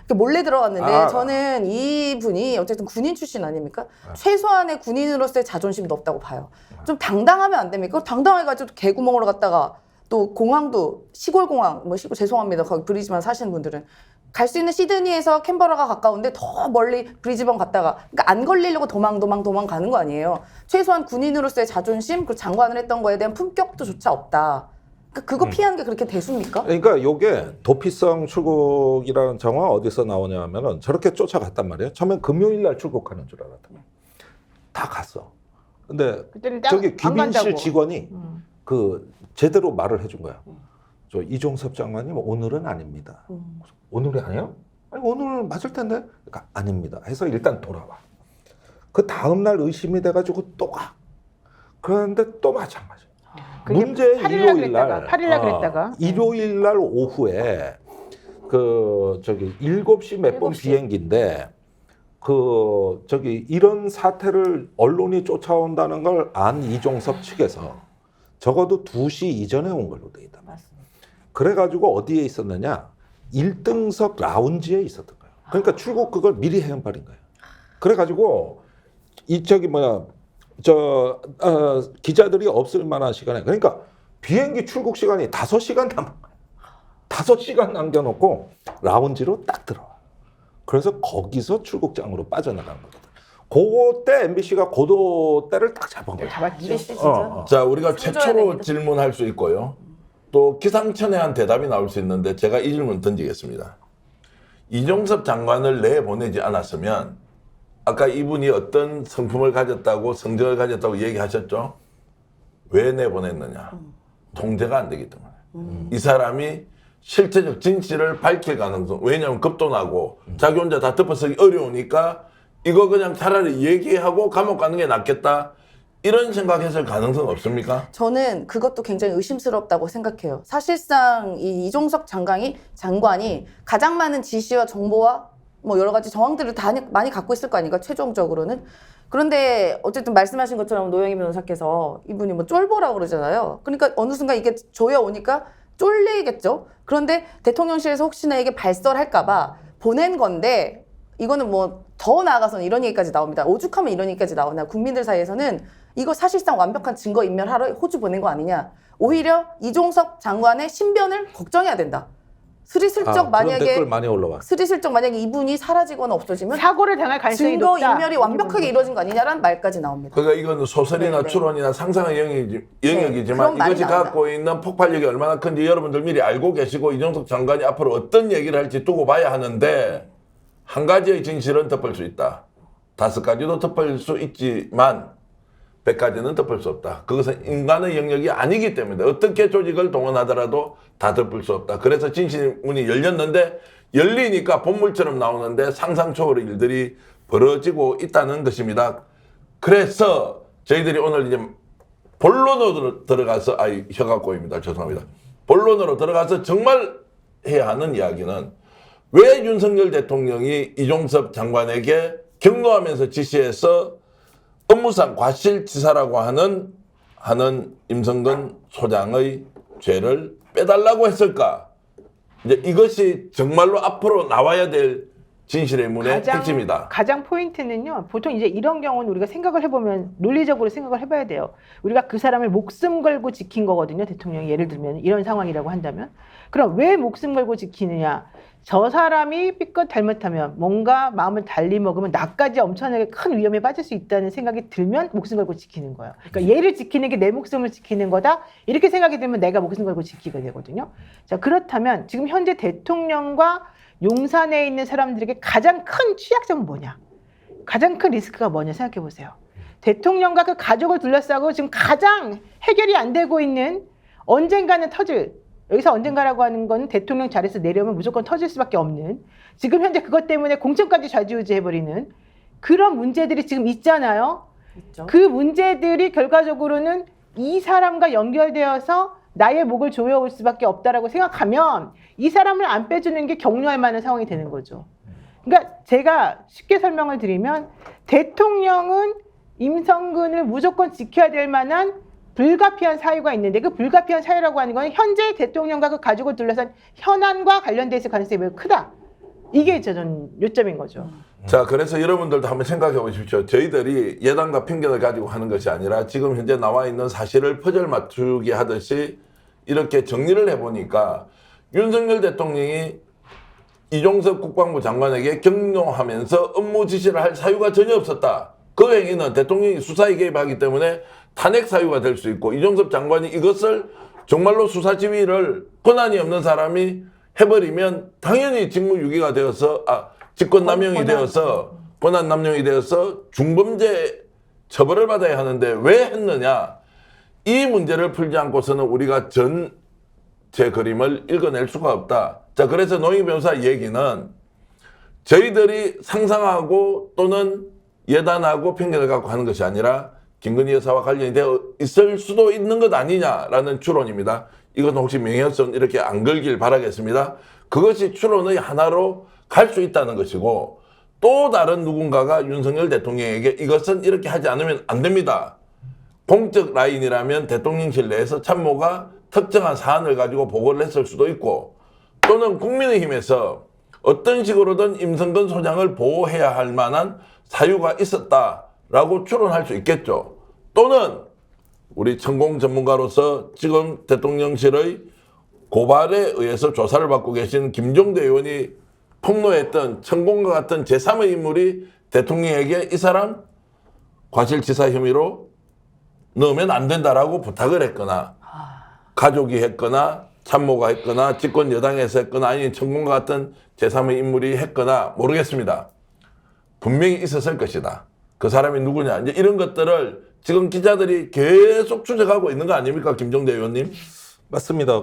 이렇게 몰래 들어갔는데 아. 저는 이분이 어쨌든 군인 출신 아닙니까? 최소한의 군인으로서의 자존심도 없다고 봐요. 좀 당당하면 안 됩니까? 당당해가지고 개구멍으로 갔다가 또 공항도 시골 공항 죄송합니다. 거기 브리즈번 사시는 분들은 갈 수 있는 시드니에서 캔버라가 가까운데 더 멀리 브리즈번 갔다가 그러니까 안 걸리려고 도망가는 거 아니에요. 최소한 군인으로서의 자존심 그리고 장관을 했던 거에 대한 품격도조차 없다. 그러니까 그거 피하는 게 그렇게 대수입니까? 그러니까 요게 도피성 출국이라는 정황 어디서 나오냐 하면은 저렇게 쫓아갔단 말이에요. 처음엔 금요일 날 출국하는 줄 알았더니 다 갔어. 근데 그때는 딱 저기 안 귀빈실 간다고. 직원이 그 제대로 말을 해준 거야. 저 이종섭 장관님 오늘은 아닙니다. 오늘이 아니야? 아니 오늘은 맞을 텐데. 그러니까 아닙니다. 해서 일단 돌아와. 그 다음 날 의심이 돼가지고 또 가. 그런데 또 마찬가지. 그게 문제 8일 날 그랬다가. 일요일 날 오후에 그 저기 7시 몇 번 7시. 비행기인데 그 저기 이런 사태를 언론이 쫓아온다는 걸 안 이종섭 측에서 적어도 2시 이전에 온 걸로 돼 있다. 그래가지고 어디에 있었느냐? 1등석 라운지에 있었던 거예요. 그러니까 출국 그걸 미리 해버린 거예요. 그래가지고 이 저기 기자들이 없을 만한 시간에 그러니까 비행기 출국 시간이 5시간 남은 거예요. 5시간 남겨놓고 라운지로 딱 들어와. 그래서 거기서 출국장으로 빠져나간 거거든. 그때 MBC가 고도 때를 딱 잡은 거예요. 잡았지. MBC 진짜. 자, 우리가 숨겨야 최초로 됩니다. 질문할 수 있고요. 또 기상천외한 대답이 나올 수 있는데 제가 이 질문 던지겠습니다. 이종섭 장관을 내보내지 않았으면 아까 이분이 어떤 성품을 가졌다고 성적을 가졌다고 얘기하셨죠? 왜 내보냈느냐? 통제가 안 되기 때문에. 이 사람이 실체적 진실을 밝힐 가능성. 왜냐하면 겁도 나고 자기 혼자 다 덮어쓰기 어려우니까 이거 그냥 차라리 얘기하고 감옥 가는 게 낫겠다. 이런 생각했을 가능성 없습니까? 저는 그것도 굉장히 의심스럽다고 생각해요. 사실상 이 이종석 장관이 가장 많은 지시와 정보와 뭐 여러 가지 정황들을 다 많이 갖고 있을 거 아닙니까? 최종적으로는. 그런데 어쨌든 말씀하신 것처럼 노영희 변호사께서 이분이 뭐 쫄보라고 그러잖아요. 그러니까 어느 순간 이게 조여오니까 쫄리겠죠. 그런데 대통령실에서 혹시나 이게 발설할까봐 보낸 건데 이거는 뭐 더 나아가서는 이런 얘기까지 나옵니다. 오죽하면 이런 얘기까지 나오나. 국민들 사이에서는 이거 사실상 완벽한 증거 인멸하러 호주 보낸 거 아니냐. 오히려 이종석 장관의 신변을 걱정해야 된다. 스리슬쩍 그런 만약에 댓글 많이 올라왔어요. 이분이 사라지거나 없어지면 사고를 당할 가능성이 증거 높다. 인멸이 완벽하게 이루어진 거 아니냐라는 말까지 나옵니다. 그러니까 이건 소설이나 네. 추론이나 상상의 영역이지만 그런 말이 이것이 나온다. 갖고 있는 폭발력이 얼마나 큰지 여러분들 미리 알고 계시고 이종석 장관이 앞으로 어떤 얘기를 할지 두고 봐야 하는데 한 가지의 진실은 덮을 수 있다. 5가지도 덮을 수 있지만 100가지는 덮을 수 없다. 그것은 인간의 영역이 아니기 때문에 어떻게 조직을 동원하더라도 다 덮을 수 없다. 그래서 진실문이 열렸는데 열리니까 본물처럼 나오는데 상상 초월의 일들이 벌어지고 있다는 것입니다. 그래서 저희들이 오늘 이제 본론으로 들어가서 혀가 꼬입니다. 죄송합니다. 본론으로 들어가서 정말 해야 하는 이야기는 왜 윤석열 대통령이 이종섭 장관에게 경로하면서 지시해서 업무상 과실치사라고 하는 임성근 소장의 죄를 빼달라고 했을까? 이제 이것이 정말로 앞으로 나와야 될 진실의 문의 핵심이다. 가장 포인트는요. 보통 이제 이런 경우는 우리가 생각을 해보면 논리적으로 생각을 해봐야 돼요. 우리가 그 사람을 목숨 걸고 지킨 거거든요. 대통령이 예를 들면 이런 상황이라고 한다면. 그럼 왜 목숨 걸고 지키느냐? 저 사람이 삐끗 잘못하면 뭔가 마음을 달리 먹으면 나까지 엄청나게 큰 위험에 빠질 수 있다는 생각이 들면 목숨 걸고 지키는 거예요. 그러니까 얘를 지키는 게 내 목숨을 지키는 거다. 이렇게 생각이 들면 내가 목숨 걸고 지키게 되거든요. 자, 그렇다면 지금 현재 대통령과 용산에 있는 사람들에게 가장 큰 취약점은 뭐냐? 가장 큰 리스크가 뭐냐 생각해 보세요. 대통령과 그 가족을 둘러싸고 지금 가장 해결이 안 되고 있는 언젠가는 터질, 여기서 언젠가라고 하는 건 대통령 자리에서 내려오면 무조건 터질 수밖에 없는, 지금 현재 그것 때문에 공천까지 좌지우지해버리는 그런 문제들이 지금 있잖아요. 있죠. 그 문제들이 결과적으로는 이 사람과 연결되어서 나의 목을 조여올 수밖에 없다라고 생각하면 이 사람을 안 빼주는 게 격려할 만한 상황이 되는 거죠. 그러니까 제가 쉽게 설명을 드리면 대통령은 임성근을 무조건 지켜야 될 만한 불가피한 사유가 있는데 그 불가피한 사유라고 하는 건 현재 대통령과 그 가족을 둘러싼 현안과 관련돼 있을 가능성이 매우 크다. 이게 저는 요점인 거죠. 자, 그래서 여러분들도 한번 생각해 보십시오. 저희들이 예단과 편견을 가지고 하는 것이 아니라 지금 현재 나와 있는 사실을 퍼즐 맞추기 하듯이 이렇게 정리를 해보니까 윤석열 대통령이 이종석 국방부 장관에게 경로하면서 업무 지시를 할 사유가 전혀 없었다. 그 행위는 대통령이 수사에 개입하기 때문에 탄핵 사유가 될 수 있고 이종섭 장관이 이것을 정말로 수사 지휘를 권한이 없는 사람이 해버리면 당연히 직무유기가 되어서 직권남용이 되어서 권한남용이 되어서 중범죄 처벌을 받아야 하는데 왜 했느냐? 이 문제를 풀지 않고서는 우리가 전체 그림을 읽어낼 수가 없다. 자, 그래서 노영희 변호사 얘기는 저희들이 상상하고 또는 예단하고 편견을 갖고 하는 것이 아니라 김건희 여사와 관련이 되어 있을 수도 있는 것 아니냐라는 추론입니다. 이건 혹시 명예훼손 이렇게 안 걸길 바라겠습니다. 그것이 추론의 하나로 갈 수 있다는 것이고 또 다른 누군가가 윤석열 대통령에게 이것은 이렇게 하지 않으면 안 됩니다. 공적 라인이라면 대통령실 내에서 참모가 특정한 사안을 가지고 보고를 했을 수도 있고 또는 국민의힘에서 어떤 식으로든 임성근 소장을 보호해야 할 만한 사유가 있었다라고 추론할 수 있겠죠. 또는 우리 천공 전문가로서 지금 대통령실의 고발에 의해서 조사를 받고 계신 김종대 의원이 폭로했던 천공과 같은 제3의 인물이 대통령에게 이 사람 과실치사 혐의로 넣으면 안 된다라고 부탁을 했거나 가족이 했거나 참모가 했거나 집권 여당에서 했거나 아니면 천공과 같은 제3의 인물이 했거나 모르겠습니다. 분명히 있었을 것이다. 그 사람이 누구냐. 이제 이런 것들을 지금 기자들이 계속 추적하고 있는 거 아닙니까? 김종대 의원님? 맞습니다.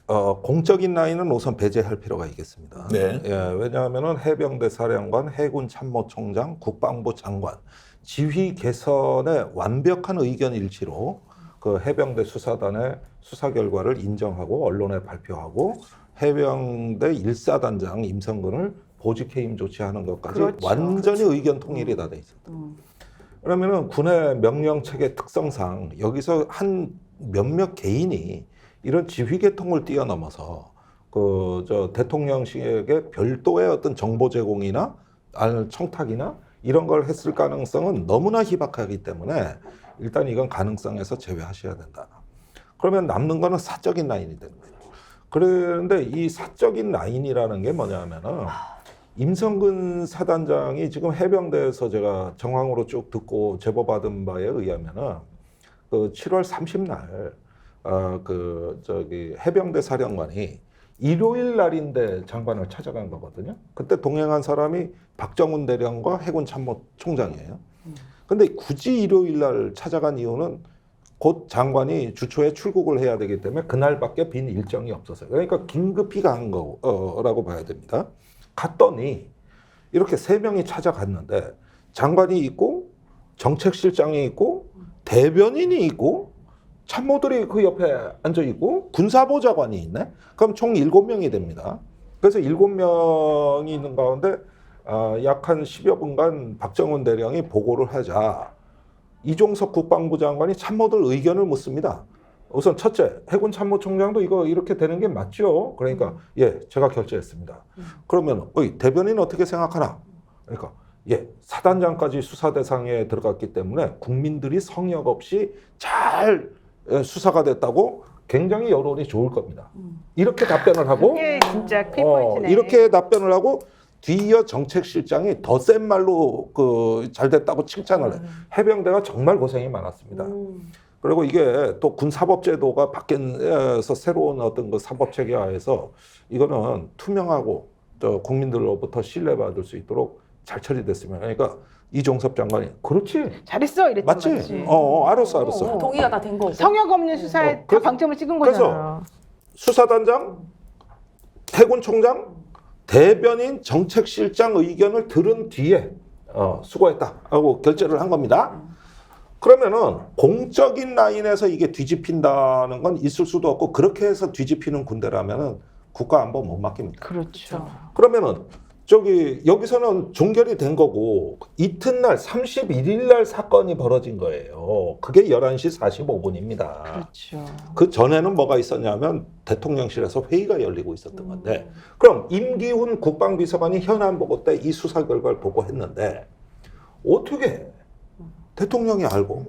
공적인 라인은 우선 배제할 필요가 있겠습니다. 네. 예, 왜냐하면은 해병대 사령관, 해군 참모총장, 국방부 장관 지휘 개선의 완벽한 의견 일치로 그 해병대 수사단의 수사 결과를 인정하고 언론에 발표하고 해병대 1사단장 임성근을 보직 해임 조치하는 것까지 그렇죠. 완전히 의견 통일이 다 돼 있었다. 그러면은 군의 명령 체계 특성상 여기서 한 몇몇 개인이 이런 지휘 계통을 뛰어넘어서 그 저 대통령실에게 별도의 어떤 정보 제공이나 아니면 청탁이나 이런 걸 했을 가능성은 너무나 희박하기 때문에 일단 이건 가능성에서 제외하셔야 된다. 그러면 남는 거는 사적인 라인이 되는 거예요. 그런데 이 사적인 라인이라는 게 뭐냐면은 임성근 사단장이 지금 해병대에서 제가 정황으로 쭉 듣고 제보받은 바에 의하면은 그 7월 30날 그 저기 해병대 사령관이 일요일 날인데 장관을 찾아간 거거든요. 그때 동행한 사람이 박정훈 대령과 해군 참모총장이에요. 근데 굳이 일요일 날 찾아간 이유는 곧 장관이 주초에 출국을 해야 되기 때문에 그날밖에 빈 일정이 없었어요. 그러니까 긴급히 간 거라고 봐야 됩니다. 갔더니 이렇게 세 명이 찾아갔는데 장관이 있고 정책실장이 있고 대변인이 있고 참모들이 그 옆에 앉아 있고 군사보좌관이 있네. 그럼 총 7명이 됩니다. 그래서 7명이 있는 가운데 약 한 10여 분간 박정훈 대령이 보고를 하자 이종석 국방부 장관이 참모들 의견을 묻습니다. 우선 첫째, 해군 참모총장도 이거 이렇게 되는 게 맞죠? 그러니까 예, 제가 결재했습니다. 그러면 대변인 어떻게 생각하나? 그러니까 예, 사단장까지 수사 대상에 들어갔기 때문에 국민들이 성역 없이 잘 수사가 됐다고 굉장히 여론이 좋을 겁니다. 이렇게 답변을 하고 이게 진짜 키포인트네. 이렇게 답변을 하고 뒤이어 정책실장이 더 센 말로 그 잘 됐다고 칭찬을 해. 해병대가 정말 고생이 많았습니다. 그리고 이게 또 군사법제도가 바뀌어서 새로운 어떤 그 사법체계화에서 이거는 투명하고 또 국민들로부터 신뢰받을 수 있도록 잘 처리됐습니다. 그러니까 이종섭 장관이 그렇지 잘했어 이랬단 맞지? 말이지. 알았어. 동의가 다 된 거고. 성역 없는 수사에 다 그래서- 방점을 찍은 그래서 거잖아. 수사단장, 해군총장, 대변인, 정책실장 의견을 들은 뒤에 수고했다 하고 결재를 한 겁니다. 그러면은 공적인 라인에서 이게 뒤집힌다는 건 있을 수도 없고 그렇게 해서 뒤집히는 군대라면은 국가안보 못 맡깁니다. 그렇죠. 그러면은 저기 여기서는 종결이 된 거고 이튿날 31일 날 사건이 벌어진 거예요. 그게 11시 45분입니다. 그렇죠. 그 전에는 뭐가 있었냐면 대통령실에서 회의가 열리고 있었던 건데 그럼 임기훈 국방비서관이 현안 보고 때 이 수사 결과를 보고했는데 어떻게 대통령이 알고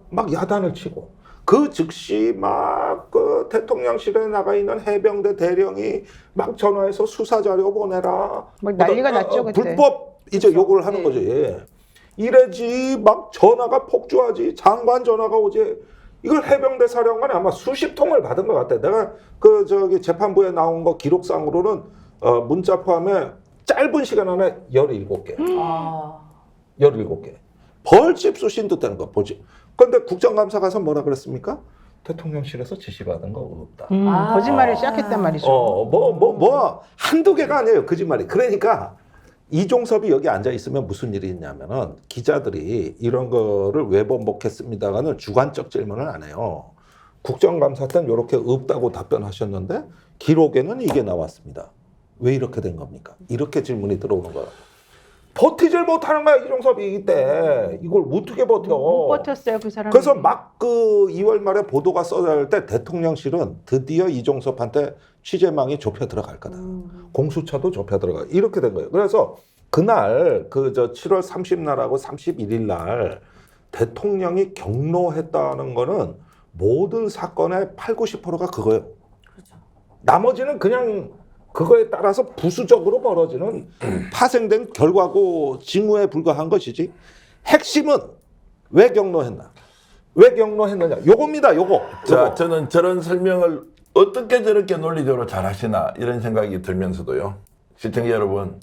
막 야단을 치고 그 즉시 막 그 대통령실에 나가 있는 해병대 대령이 막 전화해서 수사 자료 보내라. 막 난리가 났죠, 그때. 불법 이제 요구를 하는 거지. 이래지 막 전화가 폭주하지. 장관 전화가 오지. 이걸 해병대 사령관이 아마 수십 통을 받은 것 같아. 내가 그 저기 재판부에 나온 거 기록상으로는 문자 포함해 짧은 시간 안에 17개. 17개. 벌집 쑤신 듯한 거 보지. 그런데 국정감사 가서 뭐라 그랬습니까? 대통령실에서 지시받은 거 없다. 거짓말을 시작했단 말이죠. 한두 개가 아니에요. 거짓말이. 그러니까 이종섭이 여기 앉아 있으면 무슨 일이 있냐면은 기자들이 이런 거를 왜 번복했습니다가는 주관적 질문을 안 해요. 국정감사 때는 이렇게 없다고 답변하셨는데 기록에는 이게 나왔습니다. 왜 이렇게 된 겁니까? 이렇게 질문이 들어오는 거예요. 버티질 못하는 거야 이종섭이 이때. 이걸 어떻게 버텨? 못 버텼어요 그 사람이. 그래서 막 그 2월 말에 보도가 쏟아질 때 대통령실은 드디어 이종섭한테 취재망이 좁혀 들어갈 거다. 공수처도 좁혀 들어가. 이렇게 된 거예요. 그래서 그날 그 저 7월 30날하고 31일 날 대통령이 경로했다는 거는 모든 사건의 8, 90%가 그거예요. 그렇죠. 나머지는 그냥 그거에 따라서 부수적으로 벌어지는 파생된 결과고 징후에 불과한 것이지. 핵심은 왜 경로했나? 왜 경로했느냐? 요겁니다. 요거. 자, 저는 저런 설명을 어떻게 저렇게 논리적으로 잘 하시나 이런 생각이 들면서도요. 시청자 여러분,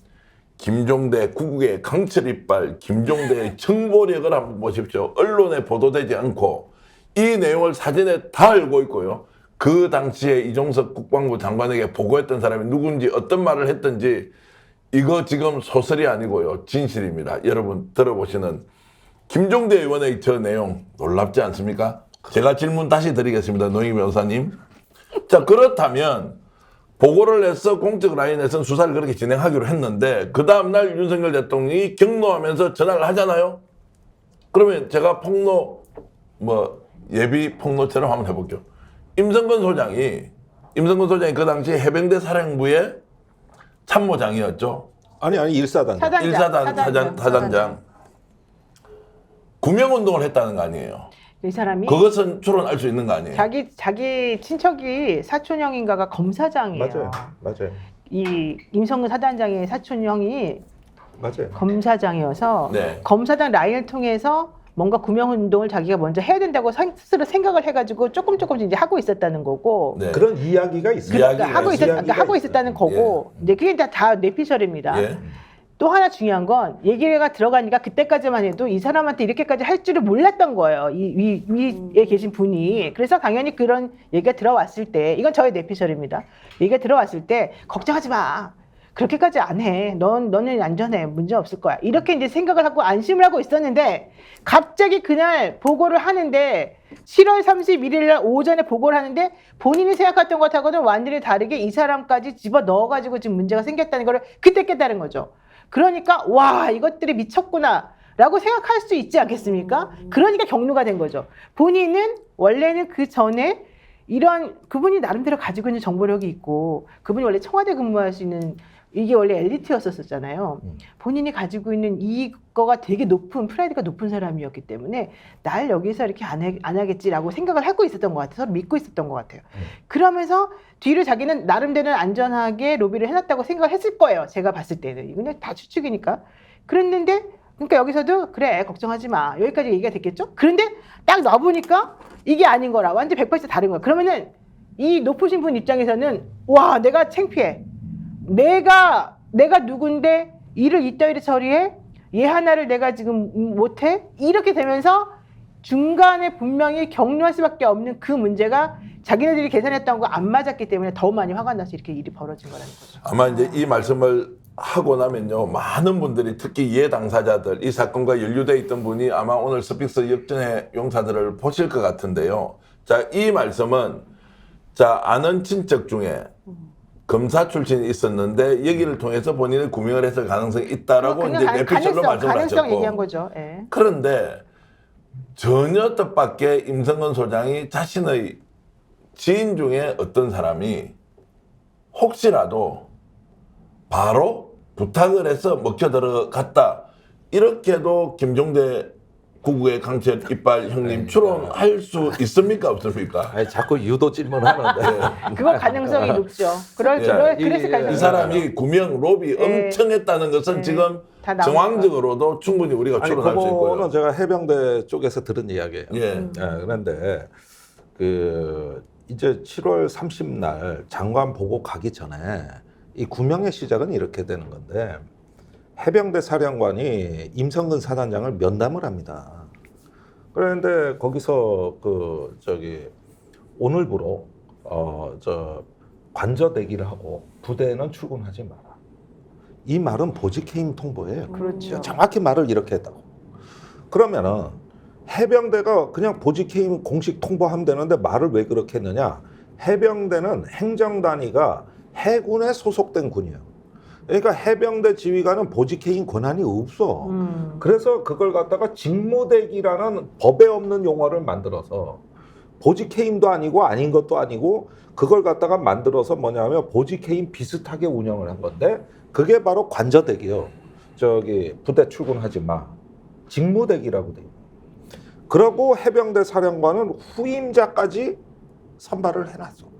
김종대 구국의 강철 이빨, 김종대의 정보력을 한번 보십시오. 언론에 보도되지 않고 이 내용을 사전에 다 알고 있고요. 그 당시에 이종석 국방부 장관에게 보고했던 사람이 누군지 어떤 말을 했던지 이거 지금 소설이 아니고요. 진실입니다. 여러분 들어보시는 김종대 의원의 저 내용 놀랍지 않습니까? 제가 질문 다시 드리겠습니다. 노영희 변호사님. 자, 그렇다면 보고를 해서 공적 라인에서는 수사를 그렇게 진행하기로 했는데 그 다음날 윤석열 대통령이 경로하면서 전화를 하잖아요. 그러면 제가 폭로 예비 폭로처럼 한번 해볼게요. 임성근 소장이 그 당시에 해병대 사령부의 참모장이었죠. 아니 일사단. 사단장. 구명운동을 했다는 거 아니에요. 이 사람이 그것은 추론할 수 있는 거 아니에요. 자기 친척이 사촌형인가가 검사장이에요. 맞아요. 이 임성근 사단장의 사촌형이 맞아요. 검사장이어서 네. 검사장 라인을 통해서 뭔가 구명운동을 자기가 먼저 해야 된다고 스스로 생각을 해가지고 조금씩 이제 하고 있었다는 거고. 네. 그런 이야기가 있어요. 이야기가 하고 있었다는 거고. 이제 그게 다 뇌피셜입니다. 예. 또 하나 중요한 건 얘기가 들어가니까 그때까지만 해도 이 사람한테 이렇게까지 할 줄을 몰랐던 거예요. 이 위에 계신 분이. 그래서 당연히 그런 얘기가 들어왔을 때, 이건 저의 뇌피셜입니다. 얘기가 들어왔을 때 걱정하지 마. 그렇게까지 안 해. 너는 안전해. 문제 없을 거야. 이렇게 이제 생각을 하고 안심을 하고 있었는데 갑자기 그날 보고를 하는데 7월 31일 날 오전에 보고를 하는데 본인이 생각했던 것하고는 완전히 다르게 이 사람까지 집어 넣어가지고 지금 문제가 생겼다는 걸 그때 깨달은 거죠. 그러니까 와 이것들이 미쳤구나 라고 생각할 수 있지 않겠습니까? 그러니까 경로가 된 거죠. 본인은 원래는 그 전에 그분이 나름대로 가지고 있는 정보력이 있고 그분이 원래 청와대 근무할 수 있는 이게 원래 엘리트였었잖아요. 본인이 가지고 있는 이거가 되게 프라이드가 높은 사람이었기 때문에 날 여기서 이렇게 안 하겠지라고 생각을 하고 있었던 것 같아요. 서로 믿고 있었던 것 같아요. 그러면서 뒤를 자기는 나름대로 안전하게 로비를 해놨다고 생각을 했을 거예요. 제가 봤을 때는. 이건 다 추측이니까. 그랬는데 그러니까 여기서도 그래 걱정하지 마. 여기까지 얘기가 됐겠죠? 그런데 딱 놔보니까 이게 아닌 거라. 완전 180도 다른 거야. 그러면은 이 높으신 분 입장에서는 와 내가 창피해. 내가 누군데 일을 이따위로 처리해? 얘 하나를 내가 지금 못해? 이렇게 되면서 중간에 분명히 격려할 수밖에 없는 그 문제가 자기네들이 계산했던 거 안 맞았기 때문에 더 많이 화가 나서 이렇게 일이 벌어진 거라는 거죠. 아마 이제 이 말씀을 하고 나면요. 많은 분들이 특히 이해 당사자들 이 사건과 연루되어 있던 분이 아마 오늘 스픽스 역전의 용사들을 보실 것 같은데요. 자, 이 말씀은 아는 친척 중에 검사 출신이 있었는데 여기를 통해서 본인을 구명을 했을 가능성이 있다라고 이제 내피셜로 말씀을 가능성 얘기한 하셨고 거죠. 예. 그런데 전혀 뜻밖의 임성근 소장이 자신의 지인 중에 어떤 사람이 혹시라도 바로 부탁을 해서 먹혀 들어갔다 이렇게도 김종대 구구의 강철 이빨 형님 추론할 수 있습니까 없습니까? 아니, 자꾸 유도 질문하는데. 그거 가능성이 높죠. 그랬을 가능성이 이 사람이 구명 로비 엄청 했다는 것은 지금 다 나오니까. 정황적으로도 충분히 우리가 아니 추론할 수 있고요. 그거는 제가 해병대 쪽에서 들은 이야기예요. 예. 그런데 이제 7월 30날 장관 보고 가기 전에 이 구명의 시작은 이렇게 되는 건데 해병대 사령관이 임성근 사단장을 면담을 합니다. 그런데 거기서 오늘부로 관저 대기를 하고 부대는 출근하지 마라. 이 말은 보직해임 통보예요. 그렇죠. 정확히 말을 이렇게 했다고. 그러면은 해병대가 그냥 보직해임 공식 통보하면 되는데 말을 왜 그렇게 했느냐? 해병대는 행정단위가 해군에 소속된 군이에요. 그러니까 해병대 지휘관은 보직해임 권한이 없어. 그래서 그걸 갖다가 직무대기라는 법에 없는 용어를 만들어서 보직해임도 아니고 아닌 것도 아니고 그걸 갖다가 만들어서 뭐냐면 보직해임 비슷하게 운영을 한 건데 그게 바로 관저대기요. 부대 출근하지 마. 직무대기라고 돼요. 그러고 해병대 사령관은 후임자까지 선발을 해놨어.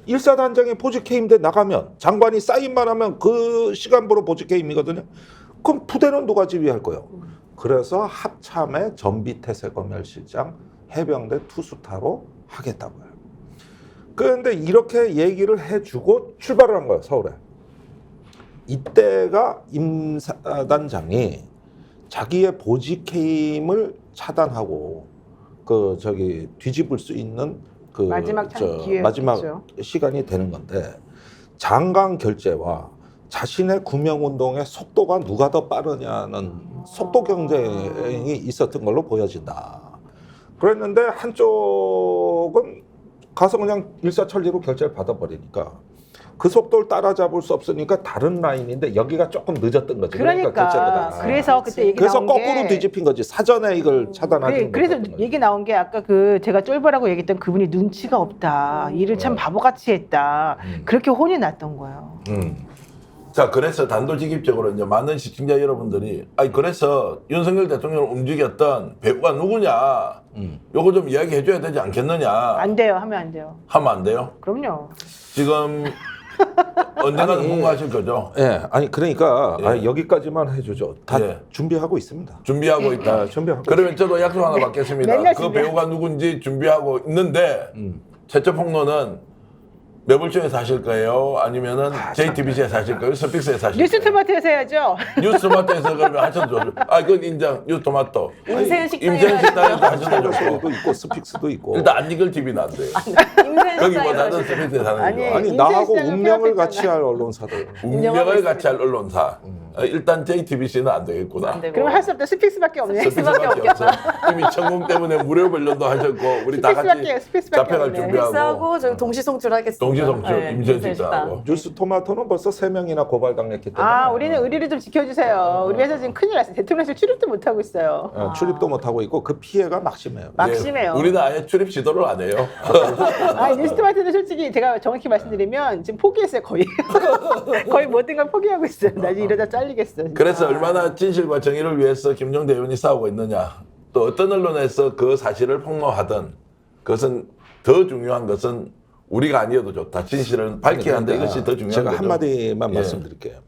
일사단장이 보직해임대 나가면 장관이 사인만 하면 그 시간부로 보직해임이거든요. 그럼 부대는 누가 지휘할 거예요? 그래서 합참의 전비태세검열실장 해병대 투수타로 하겠다고요. 그런데 이렇게 얘기를 해주고 출발을 한 거예요, 서울에. 이때가 임 사단장이 자기의 보직해임을 차단하고 뒤집을 수 있는 그 마지막 기회였죠. 마지막 시간이 되는 건데 장관 결재와 자신의 구명운동의 속도가 누가 더 빠르냐는 속도 경쟁이 있었던 걸로 보여진다. 그랬는데 한쪽은 가서 그냥 일사천리로 결재를 받아버리니까 그 속도를 따라잡을 수 없으니까 다른 라인인데 여기가 조금 늦었던 거지. 그러니까 결재보다. 그래서 그때 얘기 그래서 나온 거꾸로 게 뒤집힌 거지. 사전에 이걸 차단하지. 그래서 얘기 나온 게 아까 그 제가 쫄보라고 얘기했던 그분이 눈치가 없다. 일을 참 바보같이 했다. 그렇게 혼이 났던 거예요. 자, 그래서 단도직입적으로 이제 많은 시청자 여러분들이, 아니, 그래서 윤석열 대통령을 움직였던 배우가 누구냐, 요거 좀 이야기해줘야 되지 않겠느냐. 안 돼요. 하면 안 돼요. 하면 안 돼요? 그럼요. 지금 언젠가는 아니, 통과하실 거죠? 예, 아니 그러니까 예. 여기까지만 해주죠. 다 예. 준비하고 있습니다. 준비하고 있다. 준비하고 그러면 저도 약속 하나 받겠습니다. 맨날 그 준비해. 배우가 누군지 준비하고 있는데, 최초 폭로는 매불쇼에서 하실 거예요? 아니면은 JTBC에서 하실 거예요? 스픽스에서 하실 뉴스 거예요? 토마토에서 해야죠. 뉴스토마토에서 그러면 하셔도 좋죠. 아, 그건 인정. 뉴스토마토. 임세은 식당에 임세은 식당에서 하셔도 좋고. 스포츠도 있고 스픽스도 있고. 일단 안익을 TV는 안 돼요. 임세은 거기보다는 식당에 스픽스에서 하는 아니, 거. 아니 인생 나하고 시장을 운명을 폐업했잖아. 같이 할 언론사들. 운명을 같이 할 언론사. 일단 JTBC는 안 되겠구나. 안 되고. 그러면 할 수 없다. 스픽스밖에 없네. 스픽스밖에 없어. 이미 천공 때문에 무료 변론도 하셨고 우리 다 같이 스픽스밖에 잡혀갈 없네. 준비하고 픽스하고 저희 동시송출하겠습니다. 동시송출 네, 임세은 임세은 식당하고. 뉴스 토마토는 벌써 3명이나 고발당했기 때문에. 아, 우리는 의리를 좀 지켜주세요. 우리 회사 지금 큰일 났어요. 대통령실 출입도 못 하고 있어요. 출입도 못 하고 있고 그 피해가 막심해요. 막심해요. 예, 우리는 아예 출입 시도를 안 해요. 아, 뉴스토마토는 솔직히 제가 정확히 말씀드리면 지금 포기했어요, 거의. 거의 모든 걸 포기하고 있어요. 나 이제 이러다 잘리겠어. 진짜. 그래서 얼마나 진실과 정의를 위해서 김종대 의원이 싸우고 있느냐. 또 어떤 언론에서 그 사실을 폭로하든 그것은 더 중요한 것은 우리가 아니어도 좋다. 진실을 밝혀야 한다. 이것이 더 중요한 제가 거죠. 한마디만 예. 말씀드릴게요.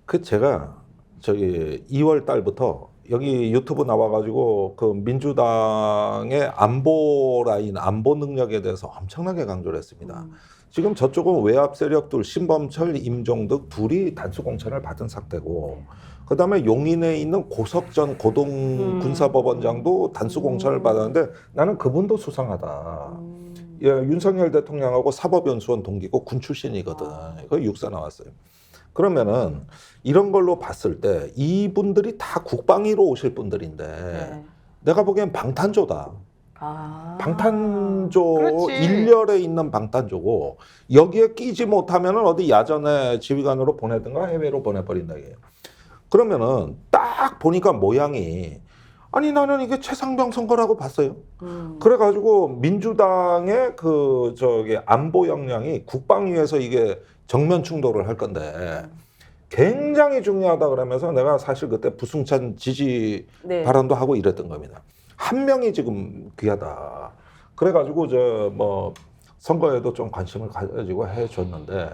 그 제가 저기 2월 달부터 여기 유튜브 나와가지고 그 민주당의 안보 라인, 안보 능력에 대해서 엄청나게 강조를 했습니다. 지금 저쪽은 외압 세력들 신범철, 임종득 둘이 단수 공천을 받은 상태고, 그 다음에 용인에 있는 고석전 고동 군사법원장도 단수 공천을 받았는데 나는 그분도 수상하다. 예, 윤석열 대통령하고 사법연수원 동기고 군 출신이거든. 그 육사 나왔어요. 그러면은 이런 걸로 봤을 때 이분들이 다 국방위로 오실 분들인데 네. 내가 보기엔 방탄조다. 아. 방탄조 그렇지. 일렬에 있는 방탄조고 여기에 끼지 못하면은 어디 야전에 지휘관으로 보내든가 해외로 보내버린다 이게요. 그러면은 딱 보니까 모양이 아니 나는 이게 최상병 선거라고 봤어요. 그래가지고 민주당의 그 저기 안보 역량이 국방위에서 이게 정면 충돌을 할 건데 굉장히 중요하다 그러면서 내가 사실 그때 부승찬 지지 네. 발언도 하고 이랬던 겁니다. 한 명이 지금 귀하다. 그래가지고 저 뭐 선거에도 좀 관심을 가지고 해줬는데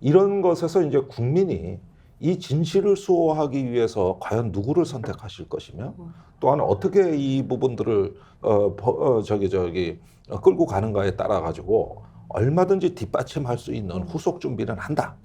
이런 것에서 이제 국민이 이 진실을 수호하기 위해서 과연 누구를 선택하실 것이며 또한 어떻게 이 부분들을 끌고 가는가에 따라 가지고 얼마든지 뒷받침할 수 있는 후속 준비는 한다.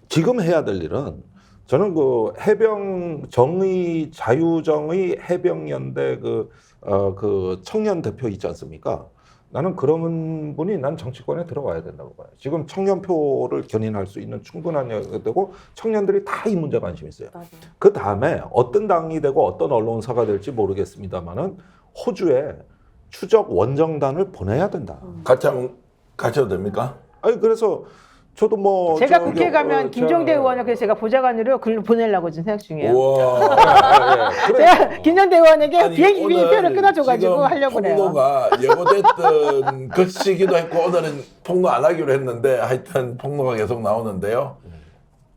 지금 해야 될 일은 저는 그 해병 정의 자유정의 해병연대 그 청년 대표 있지 않습니까? 나는 그런 분이 난 정치권에 들어와야 된다고 봐요. 지금 청년표를 견인할 수 있는 충분한 여력이 되고 청년들이 다 이 문제 관심 있어요. 맞아요. 그 다음에 어떤 당이 되고 어떤 언론사가 될지 모르겠습니다만은 호주에 추적 원정단을 보내야 된다. 같이 해도 됩니까? 아니 그래서 저도 뭐 제가 저기, 국회 가면 김종대 저- 의원을 그래서 제가 보좌관으로 글로 보내려고 지금 생각 중이에요. 우와. 예, 그래. 제가 김종대 의원에게 아니, 비행기 오늘 표를 끊어줘가지고 지금 하려고 그래요. 폭로가 예고됐던 것이기도 했고 오늘은 폭로 안 하기로 했는데 하여튼 폭로가 계속 나오는데요.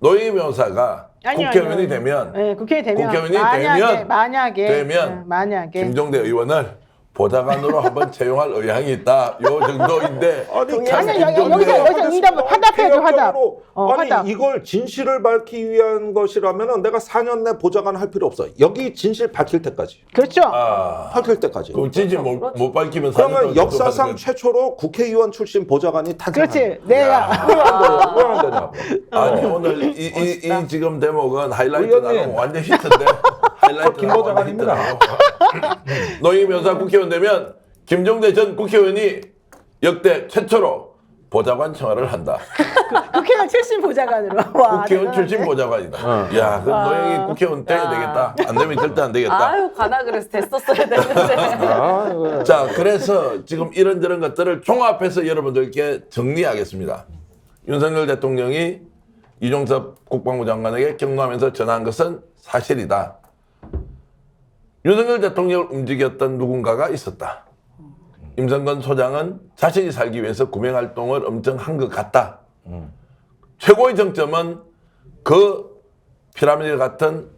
노영희 변호사가 아니요, 국회의원이 아니요. 되면 네, 국회에 되면 국회의원이 만약에 되면 김종대 의원을 보좌관으로 한번 채용할 의향이 있다. 요 정도인데 아니, 아니, 김종대 여기서 응답 화답해야죠, 화답. 아니 화답. 이걸 진실을 밝히기 위한 것이라면은 내가 4년 내 보좌관 할 필요 없어. 여기 진실 밝힐 때까지. 그렇죠. 밝힐 때까지. 그 진실 못 밝히면 그러면 4년 동안 역사상 계속 최초로 국회의원 출신 보좌관이 탄생한. 그렇지. 내가 왜안 되냐? 아니 오늘 이 지금 대목은 하이라이트 의원님. 나가면 완전 히트인데 하이라이트 김 나가면 보좌관입니다. 히트라고. 노영희 변호사 국회의원 되면 김종대 전 국회의원이 역대 최초로 보좌관 생활을 한다. 국회의원 출신 보좌관으로. 와, 국회의원 대단하네. 출신 보좌관이다. 야, 그럼 노영이 국회의원 돼야 되겠다. 안 되면 절대 안 되겠다. 아유 가나 그래서 됐었어야 되는데. 아, 이거. 자, 그래서 지금 이런저런 것들을 종합해서 여러분들께 정리하겠습니다. 윤석열 대통령이 이종섭 국방부 장관에게 경로하면서 전한 것은 사실이다. 윤석열 대통령을 움직였던 누군가가 있었다. 임성근 소장은 자신이 살기 위해서 구명활동을 엄청 한 것 같다. 최고의 정점은 그 피라미드 같은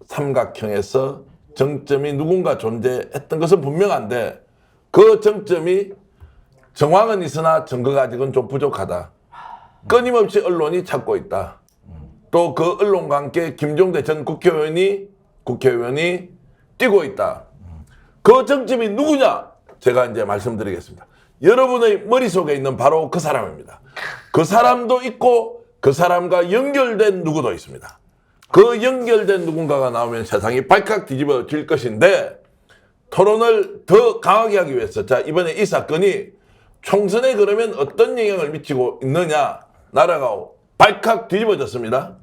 삼각형에서 정점이 누군가 존재했던 것은 분명한데 그 정점이 정황은 있으나 증거가 아직은 좀 부족하다. 끊임없이 언론이 찾고 있다. 또 그 언론과 함께 김종대 전 국회의원이 뛰고 있다. 그 정점이 누구냐? 제가 이제 말씀드리겠습니다. 여러분의 머릿속에 있는 바로 그 사람입니다. 그 사람도 있고 그 사람과 연결된 누구도 있습니다. 그 연결된 누군가가 나오면 세상이 발칵 뒤집어질 것인데 토론을 더 강하게 하기 위해서 자 이번에 이 사건이 총선에 그러면 어떤 영향을 미치고 있느냐 나라가 발칵 뒤집어졌습니다.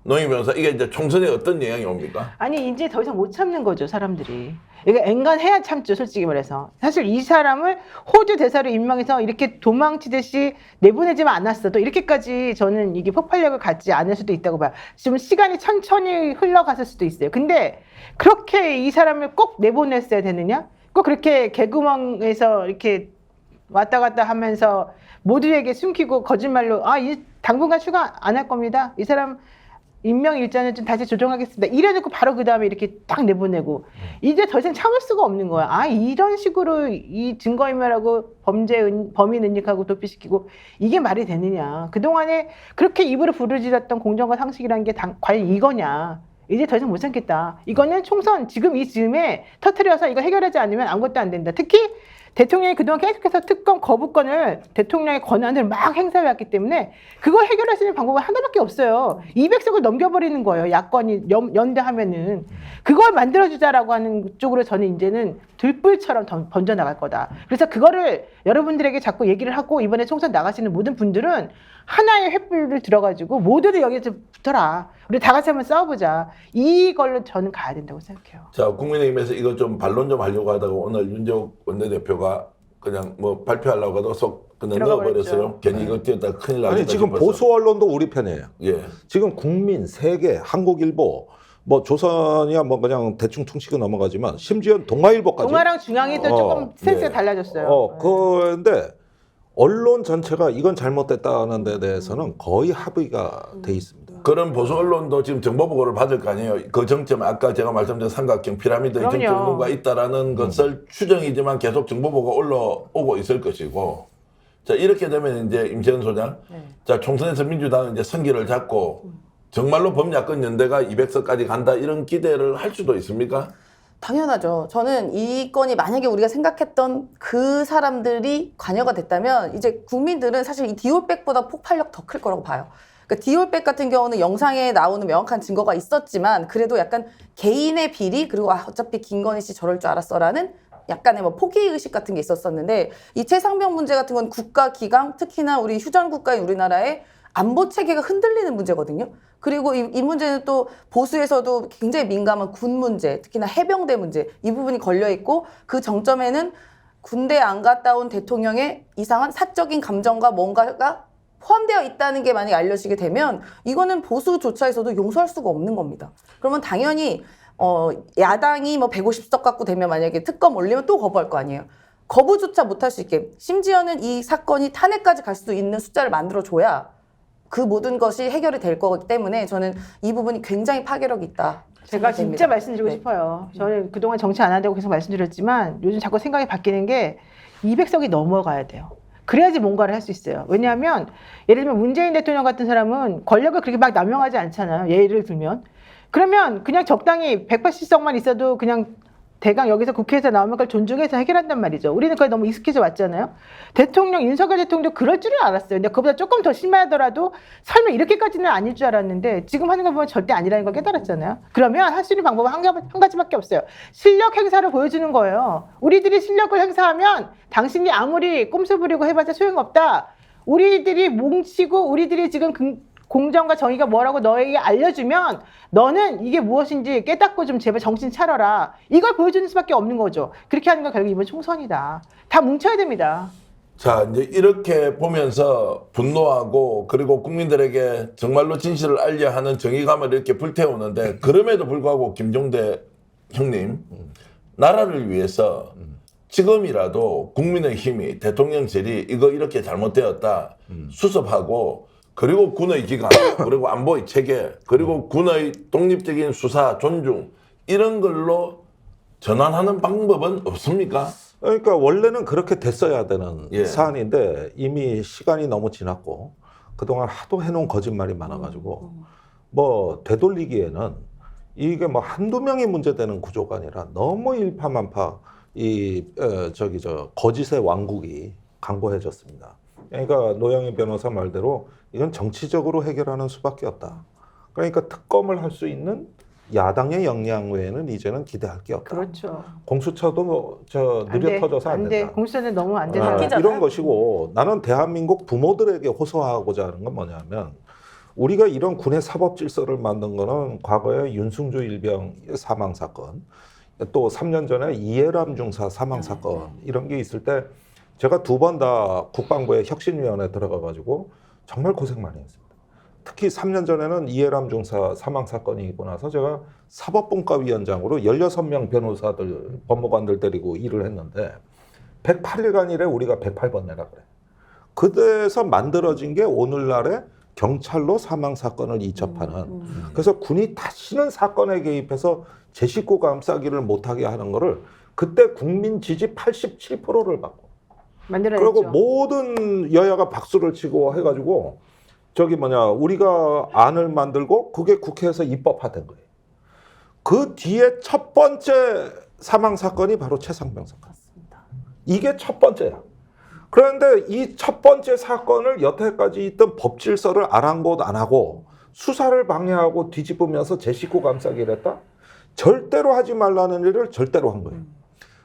노영희 변호사 이게 이제 총선에 어떤 영향이 옵니까? 아니 이제 더 이상 못 참는 거죠 사람들이. 이게 엔간해야 참죠 솔직히 말해서. 사실 이 사람을 호주 대사로 임명해서 이렇게 도망치듯이 내보내지만 않았어도 이렇게까지 저는 이게 폭발력을 갖지 않을 수도 있다고 봐요. 지금 시간이 천천히 흘러갔을 수도 있어요. 근데 그렇게 이 사람을 꼭 내보냈어야 되느냐? 꼭 그렇게 개구멍에서 이렇게 왔다 갔다 하면서 모두에게 숨기고 거짓말로 이 당분간 추가 안 할 겁니다. 이 사람 임명 일자는 좀 다시 조정하겠습니다. 이래놓고 바로 그 다음에 이렇게 딱 내보내고 이제 더 이상 참을 수가 없는 거야. 이런 식으로 이 증거인멸하고 범인 은닉하고 도피시키고 이게 말이 되느냐. 그동안에 그렇게 입으로 부르짖었던 공정과 상식이라는 게 과연 이거냐. 이제 더 이상 못 참겠다. 이거는 총선 지금 이 즈음에 터트려서 이거 해결하지 않으면 아무것도 안 된다. 특히 대통령이 그동안 계속해서 특검 거부권을 대통령의 권한을 막 행사해왔기 때문에 그걸 해결할 수 있는 방법은 하나밖에 없어요. 200석을 넘겨버리는 거예요. 야권이 연대하면은. 그걸 만들어주자라고 하는 쪽으로 저는 이제는 들불처럼 번져나갈 거다. 그래서 그거를 여러분들에게 자꾸 얘기를 하고 이번에 총선 나가시는 모든 분들은 하나의 횃불을 들어가지고 모두들 여기서 붙어라. 우리 다 같이 한번 싸워보자. 이걸로 저는 가야 된다고 생각해요. 자, 국민의힘에서 이거 좀 반론 좀 하려고 하다가 오늘 윤재욱 원내대표가 그냥 뭐 발표하려고 하다가 속 그냥 들어가 넣어버렸어요. 버렸죠. 괜히 이거 뛰었다 큰일 나겠다 아니 지금 싶어서. 보수 언론도 우리 편이에요. 예. 지금 국민, 세계, 한국일보, 뭐 조선이야 뭐 그냥 대충 퉁치고 넘어가지만 심지어 동아일보까지. 동아랑 중앙이 또 조금 센스가 네. 달라졌어요. 그런데 언론 전체가 이건 잘못됐다는 데 대해서는 거의 합의가 돼 있습니다. 그런 보수 언론도 지금 정보 보고를 받을 거 아니에요. 그 정점 아까 제가 말씀드린 삼각형 피라미드의 그럼요. 정점이 누군가 있다라는 것을 추정이지만 계속 정보 보고가 올라오고 있을 것이고. 자 이렇게 되면 이제 임시현 소장, 자 총선에서 민주당은 이제 선기를 잡고 정말로 범야권 연대가 200석까지 간다 이런 기대를 할 수도 있습니까? 당연하죠. 저는 이 건이 만약에 우리가 생각했던 그 사람들이 관여가 됐다면 이제 국민들은 사실 이 디올백보다 폭발력 더 클 거라고 봐요. 그러니까 디올백 같은 경우는 영상에 나오는 명확한 증거가 있었지만 그래도 약간 개인의 비리 그리고 어차피 김건희 씨 저럴 줄 알았어라는 약간의 뭐 포기의식 같은 게 있었었는데 이 최상병 문제 같은 건 국가기강 특히나 우리 휴전 국가인 우리나라의 안보 체계가 흔들리는 문제거든요. 그리고 이 문제는 또 보수에서도 굉장히 민감한 군 문제, 특히나 해병대 문제 이 부분이 걸려 있고 그 정점에는 군대 안 갔다 온 대통령의 이상한 사적인 감정과 뭔가가 포함되어 있다는 게 만약에 알려지게 되면 이거는 보수조차에서도 용서할 수가 없는 겁니다. 그러면 당연히 야당이 뭐 150석 갖고 되면 만약에 특검 올리면 또 거부할 거 아니에요. 거부조차 못할 수 있게 심지어는 이 사건이 탄핵까지 갈 수도 있는 숫자를 만들어줘야 그 모든 것이 해결이 될 거기 때문에 저는 이 부분이 굉장히 파괴력이 있다. 제가 생각됩니다. 진짜 말씀드리고 네. 싶어요. 저는 그동안 정치 안 한다고 계속 말씀드렸지만 요즘 자꾸 생각이 바뀌는 게 200석이 넘어가야 돼요. 그래야지 뭔가를 할 수 있어요. 왜냐하면 예를 들면 문재인 대통령 같은 사람은 권력을 그렇게 막 남용하지 않잖아요. 예를 들면. 그러면 그냥 적당히 180석만 있어도 그냥 대강 여기서 국회에서 나오면 그걸 존중해서 해결한단 말이죠. 우리는 그게 너무 익숙해져 왔잖아요. 대통령, 윤석열 대통령도 그럴 줄은 알았어요. 근데 그보다 조금 더 심하더라도 설마 이렇게까지는 아닐 줄 알았는데 지금 하는 거 보면 절대 아니라는 걸 깨달았잖아요. 그러면 할 수 있는 방법은 한 가지밖에 없어요. 실력 행사를 보여주는 거예요. 우리들이 실력을 행사하면 당신이 아무리 꼼수 부리고 해봤자 소용없다. 우리들이 뭉치고 우리들이 지금 공정과 정의가 뭐라고 너에게 알려주면 너는 이게 무엇인지 깨닫고 좀 제발 정신 차려라. 이걸 보여주는 수밖에 없는 거죠. 그렇게 하는 건 결국 이번 총선이다. 다 뭉쳐야 됩니다. 자, 이제 이렇게 보면서 분노하고 그리고 국민들에게 정말로 진실을 알려야 하는 정의감을 이렇게 불태우는데 그럼에도 불구하고 김종대 형님, 나라를 위해서 지금이라도 국민의힘이 대통령실이 이거 이렇게 잘못되었다 수습하고 그리고 군의 기관, 그리고 안보의 체계, 그리고 군의 독립적인 수사, 존중 이런 걸로 전환하는 방법은 없습니까? 그러니까 원래는 그렇게 됐어야 되는 예. 사안인데 이미 시간이 너무 지났고 그동안 하도 해놓은 거짓말이 많아가지고 뭐 되돌리기에는 이게 뭐 한두 명이 문제되는 구조가 아니라 너무 일파만파 거짓의 왕국이 강고해졌습니다. 그러니까 노영희 변호사 말대로 이건 정치적으로 해결하는 수밖에 없다. 그러니까 특검을 할 수 있는 야당의 역량 외에는 이제는 기대할 게 없다. 그렇죠. 공수처도 느려 터져서 안 된다. 공수처는 너무 안 된다. 바뀌잖아요. 이런 것이고 나는 대한민국 부모들에게 호소하고자 하는 건 뭐냐면 우리가 이런 군의 사법 질서를 만든 거는 과거에 윤승주 일병 사망 사건, 또 3년 전에 이해람 중사 사망 사건 이런 게 있을 때 제가 2번 다 국방부의 혁신위원회에 들어가가지고 정말 고생 많이 했습니다. 특히 3년 전에는 이해람 중사 사망 사건이 있고 나서 제가 사법분과위원장으로 16명 변호사들, 법무관들 데리고 일을 했는데 108일간 일에 우리가 108번 내라 그래. 그때서 만들어진 게 오늘날의 경찰로 사망 사건을 이첩하는. 그래서 군이 다시는 사건에 개입해서 제 식구 감싸기를 못하게 하는 거를 그때 국민 지지 87%를 받고. 만들어냈죠. 그리고 모든 여야가 박수를 치고 해가지고 우리가 안을 만들고 그게 국회에서 입법화된 거예요. 그 뒤에 첫 번째 사망 사건이 바로 최상병 사건. 이게 첫 번째야. 그런데 이 첫 번째 사건을 여태까지 있던 법 질서를 아랑곳 안 하고 수사를 방해하고 뒤집으면서 제 식구 감싸기를 했다? 절대로 하지 말라는 일을 절대로 한 거예요.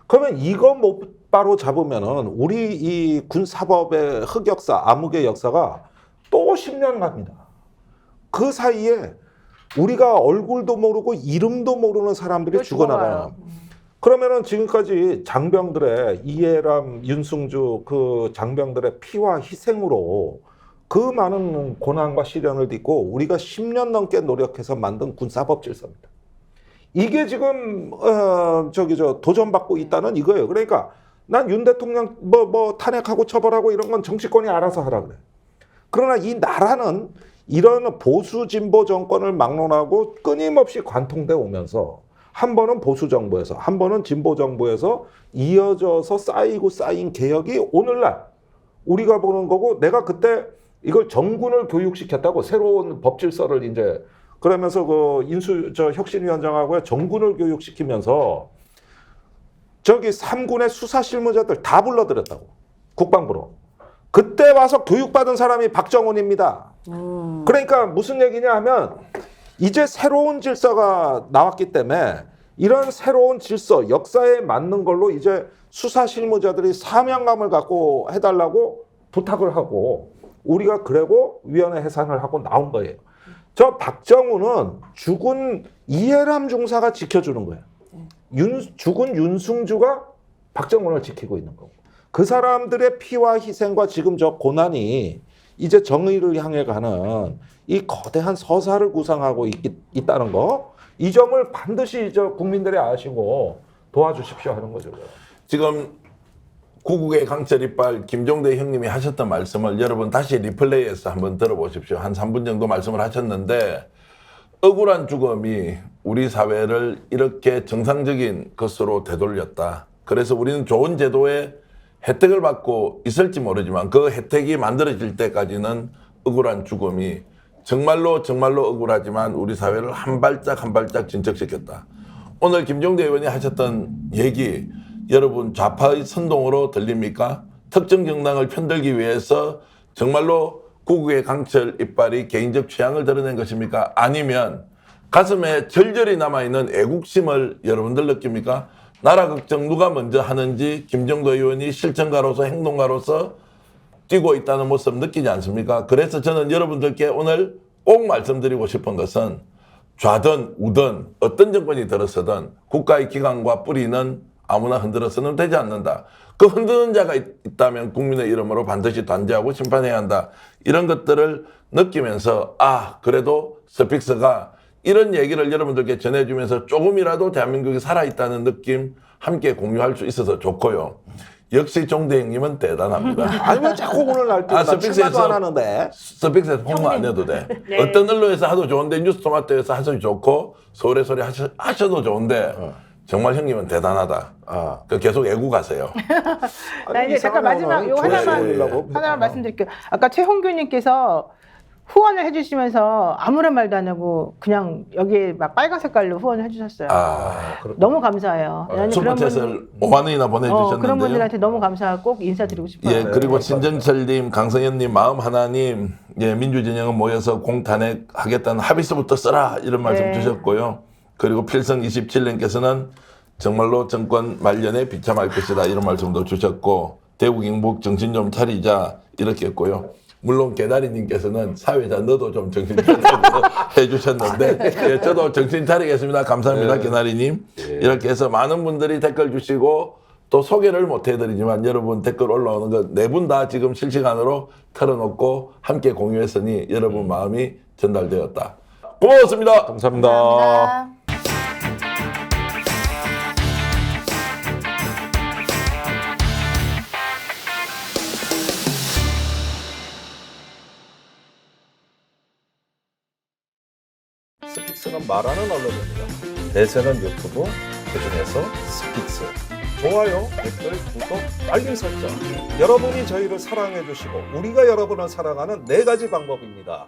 그러면 이거 못 바로 잡으면은 우리 이 군사법의 흑역사, 암흑의 역사가 또 10년 갑니다. 그 사이에 우리가 얼굴도 모르고 이름도 모르는 사람들이 죽어나가요. 그러면은 지금까지 장병들의 이해람, 윤승주 그 장병들의 피와 희생으로 그 많은 고난과 시련을 딛고 우리가 10년 넘게 노력해서 만든 군사법 질서입니다. 이게 지금 도전받고 있다는 이거예요. 그러니까 난 윤 대통령 탄핵하고 처벌하고 이런 건 정치권이 알아서 하라 그래. 그러나 이 나라는 이런 보수 진보 정권을 막론하고 끊임없이 관통돼 오면서 한 번은 보수 정부에서 한 번은 진보 정부에서 이어져서 쌓인 개혁이 오늘날 우리가 보는 거고, 내가 그때 이걸 정군을 교육시켰다고, 새로운 법 질서를 이제 그러면서 혁신위원장하고 정군을 교육시키면서 저기 3군의 수사 실무자들 다 불러들였다고, 국방부로. 그때 와서 교육받은 사람이 박정훈입니다. 그러니까 무슨 얘기냐 하면 이제 새로운 질서가 나왔기 때문에 이런 새로운 질서, 역사에 맞는 걸로 이제 수사 실무자들이 사명감을 갖고 해달라고 부탁을 하고, 우리가 그러고 위원회 해산을 하고 나온 거예요. 저 박정훈은 죽은 이해람 중사가 지켜주는 거예요. 죽은 윤승주가 박정훈을 지키고 있는 거고, 그 사람들의 피와 희생과 지금 저 고난이 이제 정의를 향해 가는 이 거대한 서사를 구상하고 있다는 거, 이 점을 반드시 국민들이 아시고 도와주십시오 하는 거죠. 지금 구국의 강철 이빨 김종대 형님이 하셨던 말씀을 여러분 다시 리플레이해서 한번 들어보십시오. 한 3분 정도 말씀을 하셨는데, 억울한 죽음이 우리 사회를 이렇게 정상적인 것으로 되돌렸다. 그래서 우리는 좋은 제도의 혜택을 받고 있을지 모르지만 그 혜택이 만들어질 때까지는 억울한 죽음이 정말로 억울하지만 우리 사회를 한 발짝 한 발짝 진척시켰다. 오늘 김종대 의원이 하셨던 얘기 여러분 좌파의 선동으로 들립니까? 특정 정당을 편들기 위해서 정말로 구국의 강철 이빨이 개인적 취향을 드러낸 것입니까? 아니면 가슴에 절절히 남아있는 애국심을 여러분들 느낍니까? 나라 걱정 누가 먼저 하는지 김종대 의원이 실천가로서 행동가로서 뛰고 있다는 모습 느끼지 않습니까? 그래서 저는 여러분들께 오늘 꼭 말씀드리고 싶은 것은 좌든 우든 어떤 정권이 들어서든 국가의 기강과 뿌리는 아무나 흔들어서는 되지 않는다. 그 흔드는 자가 있다면 국민의 이름으로 반드시 단죄하고 심판해야 한다. 이런 것들을 느끼면서 그래도 스픽스가 이런 얘기를 여러분들께 전해주면서 조금이라도 대한민국이 살아있다는 느낌 함께 공유할 수 있어서 좋고요. 역시 종대 형님은 대단합니다. 아니면 자꾸 오늘 날 때마다 스픽스에서 출마도 안 하는데. 스픽스에서 홍보 안 해도 돼. 네. 어떤 언론에서 하도 좋은데 뉴스토마토에서 하셔도 좋고 서울의 소리 하셔도 좋은데 정말 형님은 대단하다. 그 계속 애국하세요. 나 이제 잠깐 마지막 요 하나만 말씀드릴게요. 아까 최홍규님께서 후원을 해주시면서 아무런 말도 안 하고 그냥 여기에 막 빨간 색깔로 후원을 해주셨어요. 너무 감사해요. 나는 그런 슈퍼챗을 5만 원이나 보내주셨는데요. 그런 분들한테 너무 감사하고 꼭 인사드리고 싶어요. 예, 그리고 신정철님, 강성현님, 마음하나님, 예, 민주진영은 모여서 공탄핵 하겠다는 합의서부터 써라 이런 말씀 네. 주셨고요. 그리고 필성 27님께서는 정말로 정권 말년에 비참할 것이다 이런 말씀도 주셨고 대구 경북 정신 좀 차리자 이렇게 했고요. 물론 개나리님께서는 사회자 너도 좀 정신 차리라고 해주셨는데 예, 저도 정신 차리겠습니다. 감사합니다. 개나리님. 이렇게 해서 많은 분들이 댓글 주시고 또 소개를 못 해드리지만 여러분 댓글 올라오는 거 네 분 다 지금 실시간으로 털어놓고 함께 공유했으니 여러분 마음이 전달되었다. 고맙습니다. 감사합니다. 감사합니다. 스픽스는 말하는 언론입니다. 대세는 유튜브, 그중에서 스픽스. 좋아요, 댓글, 구독, 알림 설정. 여러분이 저희를 사랑해 주시고 우리가 여러분을 사랑하는 4가지 방법입니다.